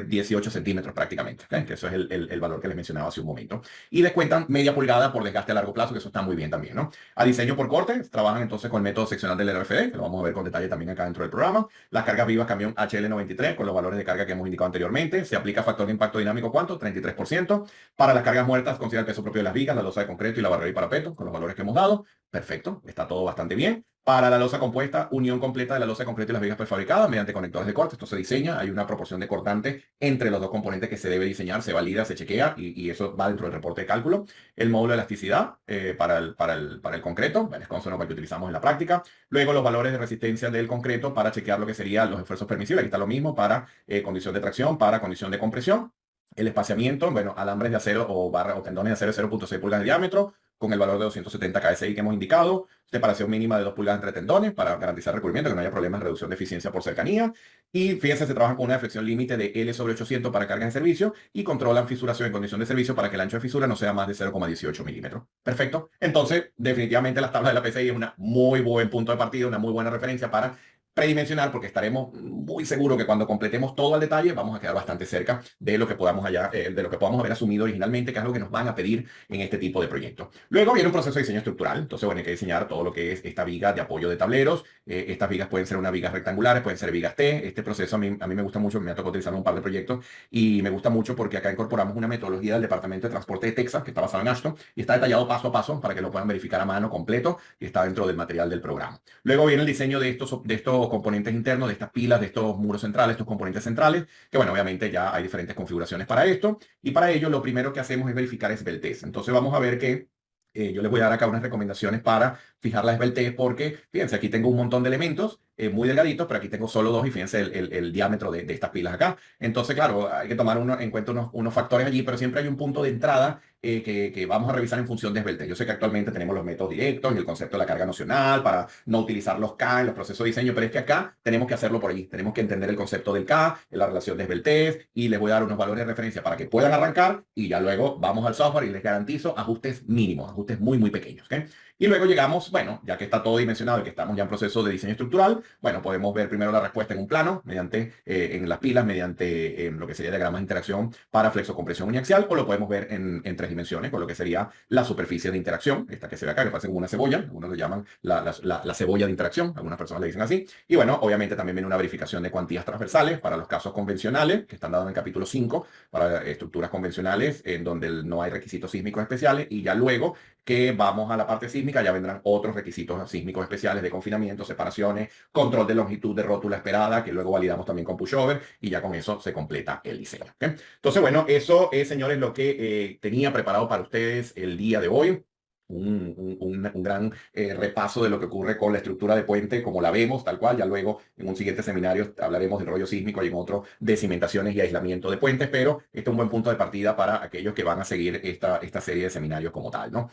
18 centímetros prácticamente, ¿okay? Que eso es el valor que les mencionaba hace un momento. Y descuentan media pulgada por desgaste a largo plazo, que eso está muy bien también, ¿no? A diseño por corte, trabajan entonces con el método seccional del RFD, que lo vamos a ver con detalle también acá dentro del programa. Las cargas vivas camión HL93, con los valores de carga que hemos indicado anteriormente. Se aplica factor de impacto dinámico, ¿cuánto? 33%. Para las cargas muertas, considera el peso propio de las vigas, la losa de concreto y la barrera y parapeto, con los valores que hemos dado. Perfecto, está todo bastante bien. Para la losa compuesta, unión completa de la losa de concreto y las vigas prefabricadas mediante conectores de corte. Esto se diseña, hay una proporción de cortante entre los dos componentes que se debe diseñar, se valida, se chequea y eso va dentro del reporte de cálculo. El módulo de elasticidad para el concreto, bueno, es como que utilizamos en la práctica. Luego los valores de resistencia del concreto para chequear lo que serían los esfuerzos permisibles. Aquí está lo mismo para condición de tracción, para condición de compresión. El espaciamiento, bueno, alambres de acero o tendones de acero de 0.6 pulgadas de diámetro, con el valor de 270 KSI que hemos indicado. Separación mínima de 2 pulgadas entre tendones para garantizar recubrimiento, que no haya problemas de reducción de eficiencia por cercanía. Y fíjense, se trabaja con una deflexión límite de L/800 para cargas de servicio y controlan fisuración en condición de servicio para que el ancho de fisura no sea más de 0,18 milímetros. Perfecto. Entonces, definitivamente las tablas de la PCI es una muy buen punto de partida, una muy buena referencia para predimensionar, porque estaremos muy seguros que cuando completemos todo al detalle vamos a quedar bastante cerca de lo que podamos de lo que podamos haber asumido originalmente, que es algo que nos van a pedir en este tipo de proyectos. Luego viene un proceso de diseño estructural. Entonces, bueno, hay que diseñar todo lo que es esta viga de apoyo de tableros. Estas vigas pueden ser unas vigas rectangulares, pueden ser vigas T. Este proceso a mí me gusta mucho, me ha tocado utilizar un par de proyectos y me gusta mucho porque acá incorporamos una metodología del Departamento de Transporte de Texas, que está basado en AASHTO, y está detallado paso a paso para que lo puedan verificar a mano completo y está dentro del material del programa. Luego viene el diseño de estos componentes internos, de estas pilas, de estos muros centrales, estos componentes centrales, que bueno, obviamente ya hay diferentes configuraciones para esto, y para ello lo primero que hacemos es verificar esbeltez. Entonces vamos a ver que yo les voy a dar acá unas recomendaciones para fijar la esbeltez porque, fíjense, aquí tengo un montón de elementos muy delgaditos, pero aquí tengo solo dos y fíjense el diámetro de estas pilas acá. Entonces, claro, hay que tomar en cuenta unos factores allí, pero siempre hay un punto de entrada que vamos a revisar en función de esbeltez. Yo sé que actualmente tenemos los métodos directos y el concepto de la carga nocional para no utilizar los K en los procesos de diseño, pero es que acá tenemos que hacerlo por allí. Tenemos que entender el concepto del K, la relación de esbeltez y les voy a dar unos valores de referencia para que puedan arrancar y ya luego vamos al software y les garantizo ajustes mínimos, ajustes muy pequeños. ¿Okay? Y luego llegamos, bueno, ya que está todo dimensionado y que estamos ya en proceso de diseño estructural, bueno, podemos ver primero la respuesta en un plano, mediante, en las pilas, mediante lo que sería diagramas de interacción para flexocompresión uniaxial, o lo podemos ver en 3 dimensiones, con lo que sería la superficie de interacción, esta que se ve acá, que parece como una cebolla, algunos lo llaman la cebolla de interacción, algunas personas le dicen así. Y bueno, obviamente también viene una verificación de cuantías transversales para los casos convencionales, que están dados en el capítulo 5, para estructuras convencionales, en donde no hay requisitos sísmicos especiales, y ya luego que vamos a la parte sísmica, ya vendrán otros requisitos sísmicos especiales de confinamiento, separaciones, control de longitud de rótula esperada, que luego validamos también con pushover, y ya con eso se completa el diseño. ¿Okay? Entonces, bueno, eso es, señores, lo que tenía preparado para ustedes el día de hoy. Un gran repaso de lo que ocurre con la estructura de puente, como la vemos, tal cual. Ya luego, en un siguiente seminario, hablaremos del rollo sísmico y en otro de cimentaciones y aislamiento de puentes, pero este es un buen punto de partida para aquellos que van a seguir esta serie de seminarios como tal, ¿no?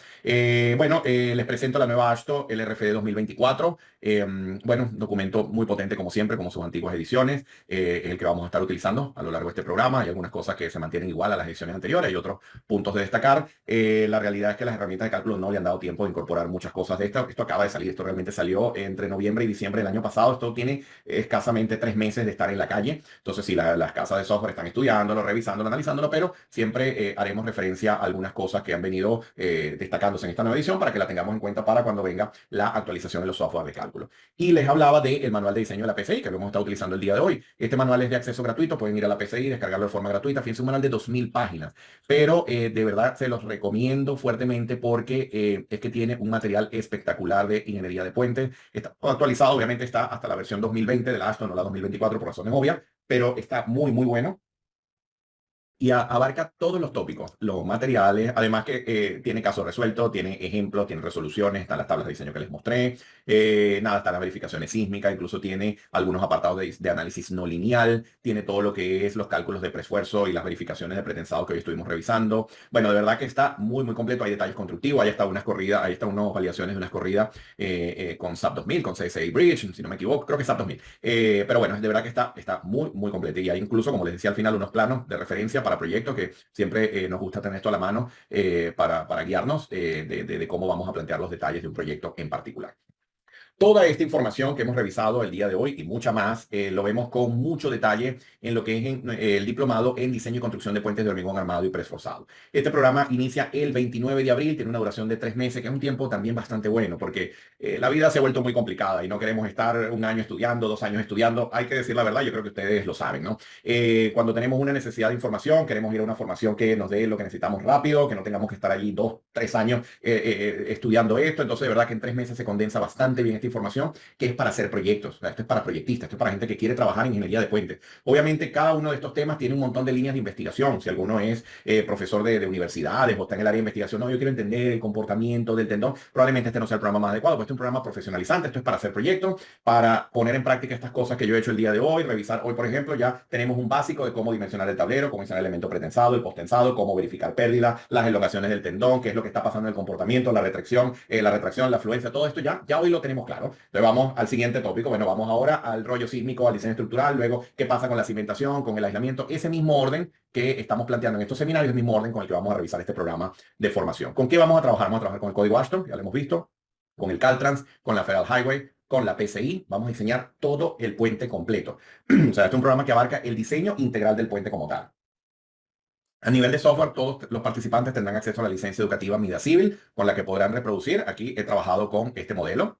Bueno, les presento la nueva AASHTO, el RFD 2024. Bueno, documento muy potente como siempre, como sus antiguas ediciones, el que vamos a estar utilizando a lo largo de este programa. Hay algunas cosas que se mantienen igual a las ediciones anteriores, hay otros puntos de destacar. La realidad es que las herramientas de cálculo no no le han dado tiempo de incorporar muchas cosas de esto. Esto acaba de salir, esto realmente salió entre noviembre y diciembre del año pasado. Esto tiene escasamente 3 meses de estar en la calle. Entonces, sí, las casas de software están estudiándolo, revisándolo, analizándolo, pero siempre haremos referencia a algunas cosas que han venido destacándose en esta nueva edición para que la tengamos en cuenta para cuando venga la actualización de los software de cálculo. Y les hablaba del manual de diseño de la PCI, que lo hemos estado utilizando el día de hoy. Este manual es de acceso gratuito, pueden ir a la PCI, descargarlo de forma gratuita. Fíjense, un manual de 2000 páginas, pero de verdad se los recomiendo fuertemente porque es que tiene un material espectacular de ingeniería de puentes. Está actualizado, obviamente está hasta la versión 2020 de la Ashton, no la 2024 por razones obvias, pero está muy, muy bueno y abarca todos los tópicos, los materiales, además que tiene caso resuelto, tiene ejemplos, tiene resoluciones, están las tablas de diseño que les mostré, nada, están las verificaciones sísmicas, incluso tiene algunos apartados de análisis no lineal, tiene todo lo que es los cálculos de preesfuerzo y las verificaciones de pretensado que hoy estuvimos revisando. Bueno, de verdad que está muy, muy completo, hay detalles constructivos, ahí está unas corridas, ahí están unas validaciones de unas corridas con SAP 2000, con CSI Bridge, si no me equivoco, creo que SAP 2000. Pero bueno, de verdad que está muy, muy completo. Y hay incluso, como les decía al final, unos planos de referencia para proyectos que siempre nos gusta tener esto a la mano para guiarnos de cómo vamos a plantear los detalles de un proyecto en particular. Toda esta información que hemos revisado el día de hoy y mucha más, lo vemos con mucho detalle en lo que es el diplomado en diseño y construcción de puentes de hormigón armado y preesforzado. Este programa inicia el 29 de abril, tiene una duración de 3 meses, que es un tiempo también bastante bueno, porque la vida se ha vuelto muy complicada y no queremos estar un año estudiando, 2 años estudiando. Hay que decir la verdad, yo creo que ustedes lo saben, ¿no? Cuando tenemos una necesidad de información, queremos ir a una formación que nos dé lo que necesitamos rápido, que no tengamos que estar allí 2, 3 años estudiando esto. Entonces, de verdad que en 3 meses se condensa bastante bien esta información, que es para hacer proyectos. O sea, esto es para proyectistas, esto es para gente que quiere trabajar en ingeniería de puentes. Obviamente, cada uno de estos temas tiene un montón de líneas de investigación. Si alguno es profesor de universidades o está en el área de investigación, no, yo quiero entender el comportamiento del tendón, probablemente este no sea el programa más adecuado, pues este es un programa profesionalizante, esto es para hacer proyectos, para poner en práctica estas cosas que yo he hecho el día de hoy, revisar hoy, por ejemplo, ya tenemos un básico de cómo dimensionar el tablero, cómo diseñar el elemento pretensado, el posttensado, cómo verificar pérdidas, las elongaciones del tendón, qué es lo que está pasando en el comportamiento, la retracción, la fluencia, todo esto ya hoy lo tenemos claro. Entonces vamos al siguiente tópico. Bueno, vamos ahora al rollo sísmico, al diseño estructural, luego qué pasa con la cimentación, con el aislamiento, ese mismo orden que estamos planteando en estos seminarios, el mismo orden con el que vamos a revisar este programa de formación. ¿Con qué vamos a trabajar? Vamos a trabajar con el código Ashton, ya lo hemos visto, con el Caltrans, con la Federal Highway, con la PCI. Vamos a diseñar todo el puente completo. O sea, este es un programa que abarca el diseño integral del puente como tal. A nivel de software, todos los participantes tendrán acceso a la licencia educativa Mida Civil, con la que podrán reproducir. Aquí he trabajado con este modelo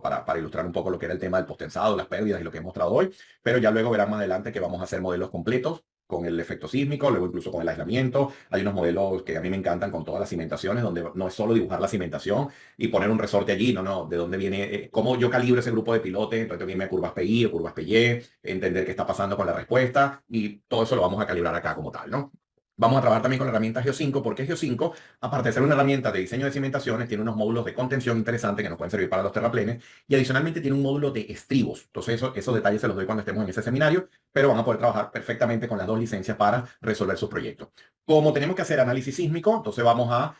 para ilustrar un poco lo que era el tema del postensado, las pérdidas y lo que he mostrado hoy, pero ya luego verán más adelante que vamos a hacer modelos completos con el efecto sísmico, luego incluso con el aislamiento. Hay unos modelos que a mí me encantan con todas las cimentaciones, donde no es solo dibujar la cimentación y poner un resorte allí, no, de dónde viene, cómo yo calibro ese grupo de pilotes, entonces viene curvas PI o curvas PY, entender qué está pasando con la respuesta, y todo eso lo vamos a calibrar acá como tal, ¿no? Vamos a trabajar también con la herramienta Geo5, porque Geo5, aparte de ser una herramienta de diseño de cimentaciones, tiene unos módulos de contención interesantes que nos pueden servir para los terraplenes, y adicionalmente tiene un módulo de estribos. Entonces esos detalles se los doy cuando estemos en ese seminario, pero van a poder trabajar perfectamente con las dos licencias para resolver sus proyectos. Como tenemos que hacer análisis sísmico, entonces vamos a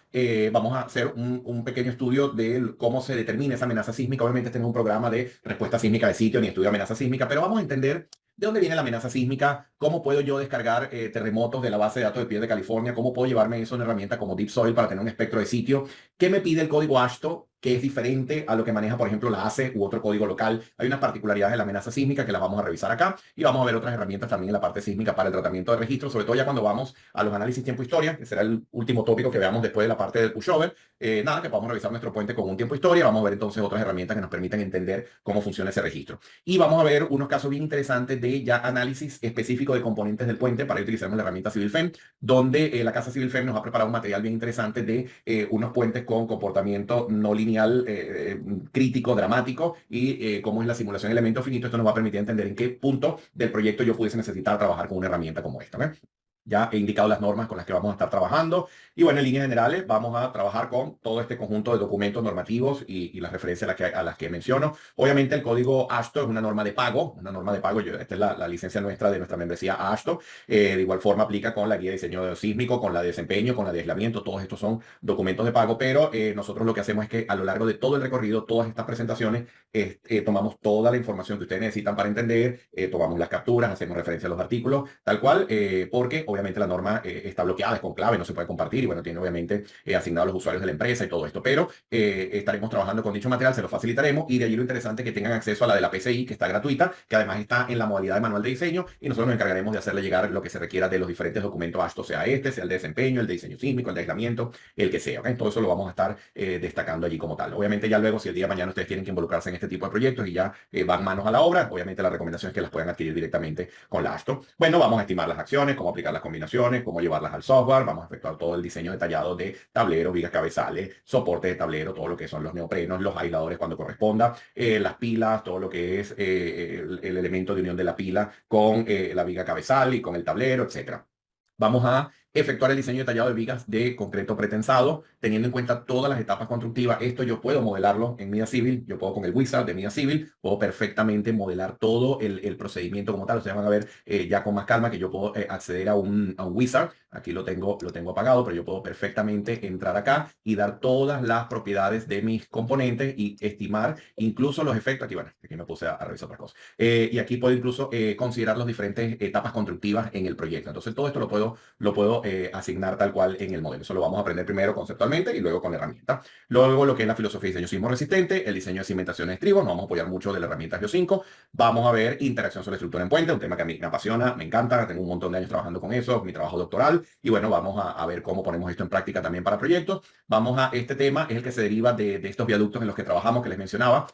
hacer un pequeño estudio de cómo se determina esa amenaza sísmica. Obviamente este no es un programa de respuesta sísmica de sitio ni estudio de amenaza sísmica, pero vamos a entender de dónde viene la amenaza sísmica, cómo puedo yo descargar terremotos de la base de datos de PIE de California, cómo puedo llevarme eso en una herramienta como Deep Soil para tener un espectro de sitio, qué me pide el código AASHTO, que es diferente a lo que maneja, por ejemplo, la ACE u otro código local. Hay unas particularidades de la amenaza sísmica que las vamos a revisar acá, y vamos a ver otras herramientas también en la parte sísmica para el tratamiento de registros, sobre todo ya cuando vamos a los análisis tiempo-historia, que será el último tópico que veamos después de la parte del pushover. Nada, que podamos revisar nuestro puente con un tiempo-historia, vamos a ver entonces otras herramientas que nos permiten entender cómo funciona ese registro. Y vamos a ver unos casos bien interesantes de ya análisis específico de componentes del puente. Para utilizar la herramienta CivilFEM, donde la casa CivilFEM nos ha preparado un material bien interesante de unos puentes con comportamiento no lineal crítico, dramático, y cómo es la simulación de elementos finitos. Esto nos va a permitir entender en qué punto del proyecto yo pudiese necesitar trabajar con una herramienta como esta, ¿ves? Ya he indicado las normas con las que vamos a estar trabajando, y bueno, en líneas generales vamos a trabajar con todo este conjunto de documentos normativos y las referencias a las que menciono. Obviamente el código AASHTO es una norma de pago, esta es la licencia nuestra de nuestra membresía AASHTO. De igual forma aplica con la guía de diseño sísmico, con la de desempeño, con la de aislamiento. Todos estos son documentos de pago, pero nosotros lo que hacemos es que a lo largo de todo el recorrido, todas estas presentaciones, tomamos toda la información que ustedes necesitan para entender, tomamos las capturas, hacemos referencia a los artículos, tal cual, porque obviamente la norma está bloqueada, es con clave, no se puede compartir y bueno, tiene obviamente asignado a los usuarios de la empresa y todo esto, pero estaremos trabajando con dicho material, se lo facilitaremos y de allí lo interesante es que tengan acceso a la de la PCI, que está gratuita, que además está en la modalidad de manual de diseño y nosotros nos encargaremos de hacerle llegar lo que se requiera de los diferentes documentos ASTO, sea este, sea el de desempeño, el de diseño sísmico, el de aislamiento, el que sea. ¿Okay? Todo eso lo vamos a estar destacando allí como tal. Obviamente ya luego, si el día de mañana ustedes tienen que involucrarse en este tipo de proyectos y ya van manos a la obra, obviamente la recomendación es que las puedan adquirir directamente con la ASTO. Bueno, vamos a estimar las acciones, cómo aplicar las combinaciones, cómo llevarlas al software, vamos a efectuar todo el diseño detallado de tablero, vigas cabezales, soporte de tablero, todo lo que son los neoprenos, los aisladores cuando corresponda, las pilas, todo lo que es el elemento de unión de la pila con la viga cabezal y con el tablero, etcétera. Vamos a efectuar el diseño detallado de vigas de concreto pretensado, teniendo en cuenta todas las etapas constructivas. Esto yo puedo modelarlo en Mida Civil, yo puedo con el Wizard de Mida Civil, puedo perfectamente modelar todo el procedimiento como tal. Ustedes van a ver ya con más calma que yo puedo acceder a un Wizard. Aquí lo tengo apagado, pero yo puedo perfectamente entrar acá y dar todas las propiedades de mis componentes y estimar incluso los efectos. Aquí, bueno, aquí me puse a revisar otras cosas. Y aquí puedo incluso considerar las diferentes etapas constructivas en el proyecto. Entonces todo esto lo puedo asignar tal cual en el modelo. Eso lo vamos a aprender primero conceptualmente y luego con la herramienta. Luego lo que es la filosofía de diseño sismo resistente, el diseño de cimentaciones de estribos, nos vamos a apoyar mucho de la herramienta Geo5. Vamos a ver interacción sobre estructura en puente, un tema que a mí me apasiona, me encanta, tengo un montón de años trabajando con eso, mi trabajo doctoral, y bueno, vamos a ver cómo ponemos esto en práctica también para proyectos. Este tema es el que se deriva de estos viaductos en los que trabajamos, que les mencionaba,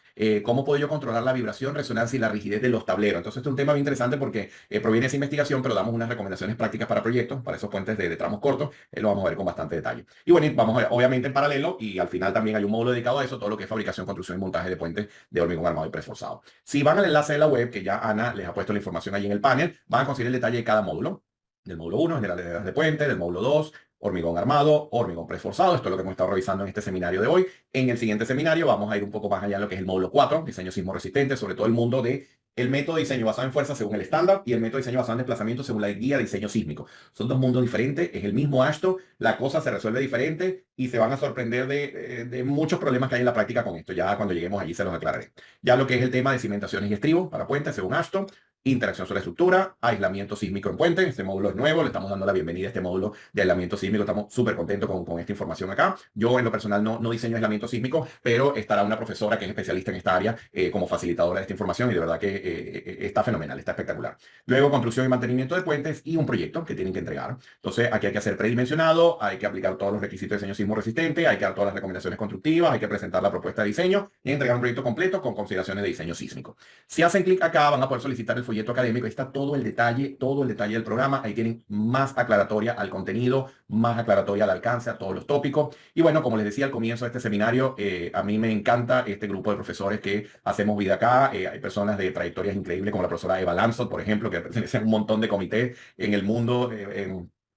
cómo puedo yo controlar la vibración, resonancia y la rigidez de los tableros. Entonces, este es un tema bien interesante porque proviene de esa investigación, pero damos unas recomendaciones prácticas para proyectos, para esos puentes de tramos cortos, lo vamos a ver con bastante detalle. Y bueno, vamos a ver, obviamente en paralelo, y al final también hay un módulo dedicado a eso, todo lo que es fabricación, construcción y montaje de puentes de hormigón armado y preforzado. Si van al enlace de la web, que ya Ana les ha puesto la información allí en el panel, van a conseguir el detalle de cada módulo. Del módulo 1, generalidades de puente, del módulo 2, hormigón armado, hormigón preforzado. Esto es lo que hemos estado revisando en este seminario de hoy. En el siguiente seminario vamos a ir un poco más allá en lo que es el módulo 4, diseño sismo resistente, sobre todo el mundo de el método de diseño basado en fuerza según el estándar y el método de diseño basado en desplazamiento según la guía de diseño sísmico. Son dos mundos diferentes, es el mismo ASTO, la cosa se resuelve diferente y se van a sorprender de muchos problemas que hay en la práctica con esto. Ya cuando lleguemos allí se los aclararé. Ya lo que es el tema de cimentaciones y estribos para puentes según ASTO, interacción sobre estructura, aislamiento sísmico en puente. Este módulo es nuevo, le estamos dando la bienvenida a este módulo de aislamiento sísmico. Estamos súper contentos con esta información acá. Yo en lo personal no diseño aislamiento sísmico, pero estará una profesora que es especialista en esta área como facilitadora de esta información y de verdad que está fenomenal, está espectacular. Luego, construcción y mantenimiento de puentes y un proyecto que tienen que entregar. Entonces, aquí hay que hacer predimensionado, hay que aplicar todos los requisitos de diseño sismo resistente, hay que dar todas las recomendaciones constructivas, hay que presentar la propuesta de diseño y entregar un proyecto completo con consideraciones de diseño sísmico. Si hacen clic acá, van a poder solicitar el folleto académico. Ahí está todo el detalle del programa. Ahí tienen más aclaratoria al contenido, más aclaratoria al alcance, a todos los tópicos. Y bueno, como les decía al comienzo de este seminario, a mí me encanta este grupo de profesores que hacemos vida acá. Hay personas de trayectorias increíbles como la profesora Eva Lanzot, por ejemplo, que pertenece a un montón de comités en el mundo,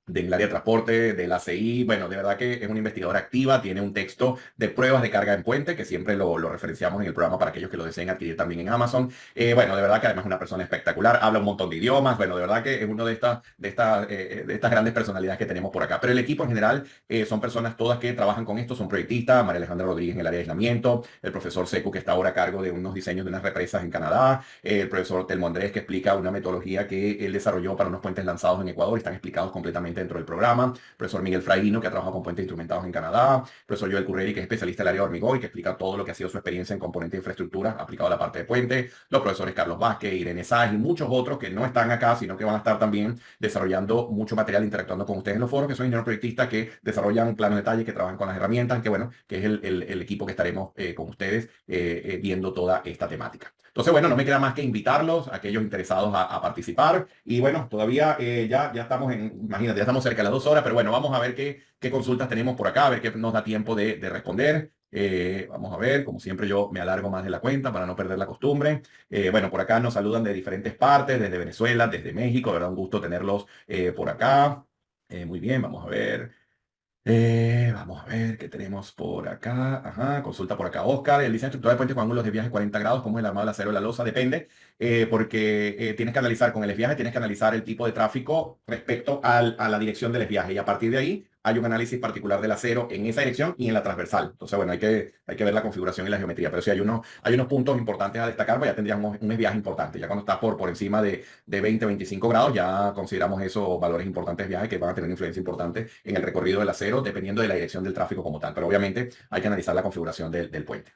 del área de transporte, de la CI. Bueno, de verdad que es una investigadora activa, tiene un texto de pruebas de carga en puente, que siempre lo referenciamos en el programa para aquellos que lo deseen adquirir también en Amazon. Bueno, de verdad que además es una persona espectacular, habla un montón de idiomas. Bueno, de verdad que es uno de estas grandes personalidades que tenemos por acá. Pero el equipo en general son personas todas que trabajan con esto, son proyectistas. María Alejandra Rodríguez en el área de aislamiento, el profesor Secu que está ahora a cargo de unos diseños de unas represas en Canadá, el profesor Telmo Andrés que explica una metodología que él desarrolló para unos puentes lanzados en Ecuador, están explicados completamente dentro del programa. Profesor Miguel Fraguino, que ha trabajado con puentes instrumentados en Canadá. Profesor Joel Curreri, que es especialista del área de hormigón y que explica todo lo que ha sido su experiencia en componente de infraestructura aplicado a la parte de puente. Los profesores Carlos Vázquez, Irene Sáez y muchos otros que no están acá, sino que van a estar también desarrollando mucho material, interactuando con ustedes en los foros, que son ingenieros proyectistas que desarrollan planos de detalle, que trabajan con las herramientas, que bueno, que es el equipo que estaremos con ustedes viendo toda esta temática. Entonces, bueno, no me queda más que invitarlos a aquellos interesados a participar. Y bueno, todavía ya estamos imagínate, ya estamos cerca de las 2 horas, pero bueno, vamos a ver qué consultas tenemos por acá, a ver qué nos da tiempo de responder. Vamos a ver, como siempre yo me alargo más de la cuenta para no perder la costumbre. Bueno, por acá nos saludan de diferentes partes, desde Venezuela, desde México, de verdad un gusto tenerlos por acá. Muy bien, vamos a ver. Vamos a ver qué tenemos por acá. Ajá, consulta por acá. Oscar, el diseño estructural de puentes con ángulos de viaje 40 grados, ¿cómo es el armado del acero de la losa? Depende, porque tienes que analizar con el viaje, tienes que analizar el tipo de tráfico respecto a la dirección del viaje y a partir de ahí hay un análisis particular del acero en esa dirección y en la transversal. Entonces, bueno, hay que ver la configuración y la geometría, pero sí hay unos puntos importantes a destacar, pues ya tendríamos un viaje importante. Ya cuando está por encima de 20, 25 grados, ya consideramos esos valores importantes de viaje que van a tener una influencia importante en el recorrido del acero, dependiendo de la dirección del tráfico como tal. Pero obviamente hay que analizar la configuración del puente.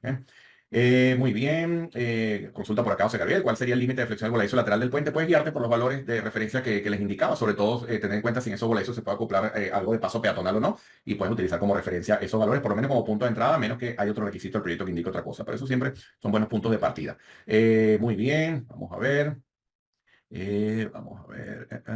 Muy bien, consulta por acá, José Gabriel, ¿cuál sería el límite de flexión del voladizo lateral del puente? Puedes guiarte por los valores de referencia que les indicaba, sobre todo tener en cuenta si en esos voladizos se puede acoplar algo de paso peatonal o no, y puedes utilizar como referencia esos valores, por lo menos como punto de entrada, a menos que hay otro requisito del proyecto que indique otra cosa, pero eso siempre son buenos puntos de partida. Muy bien, vamos a ver.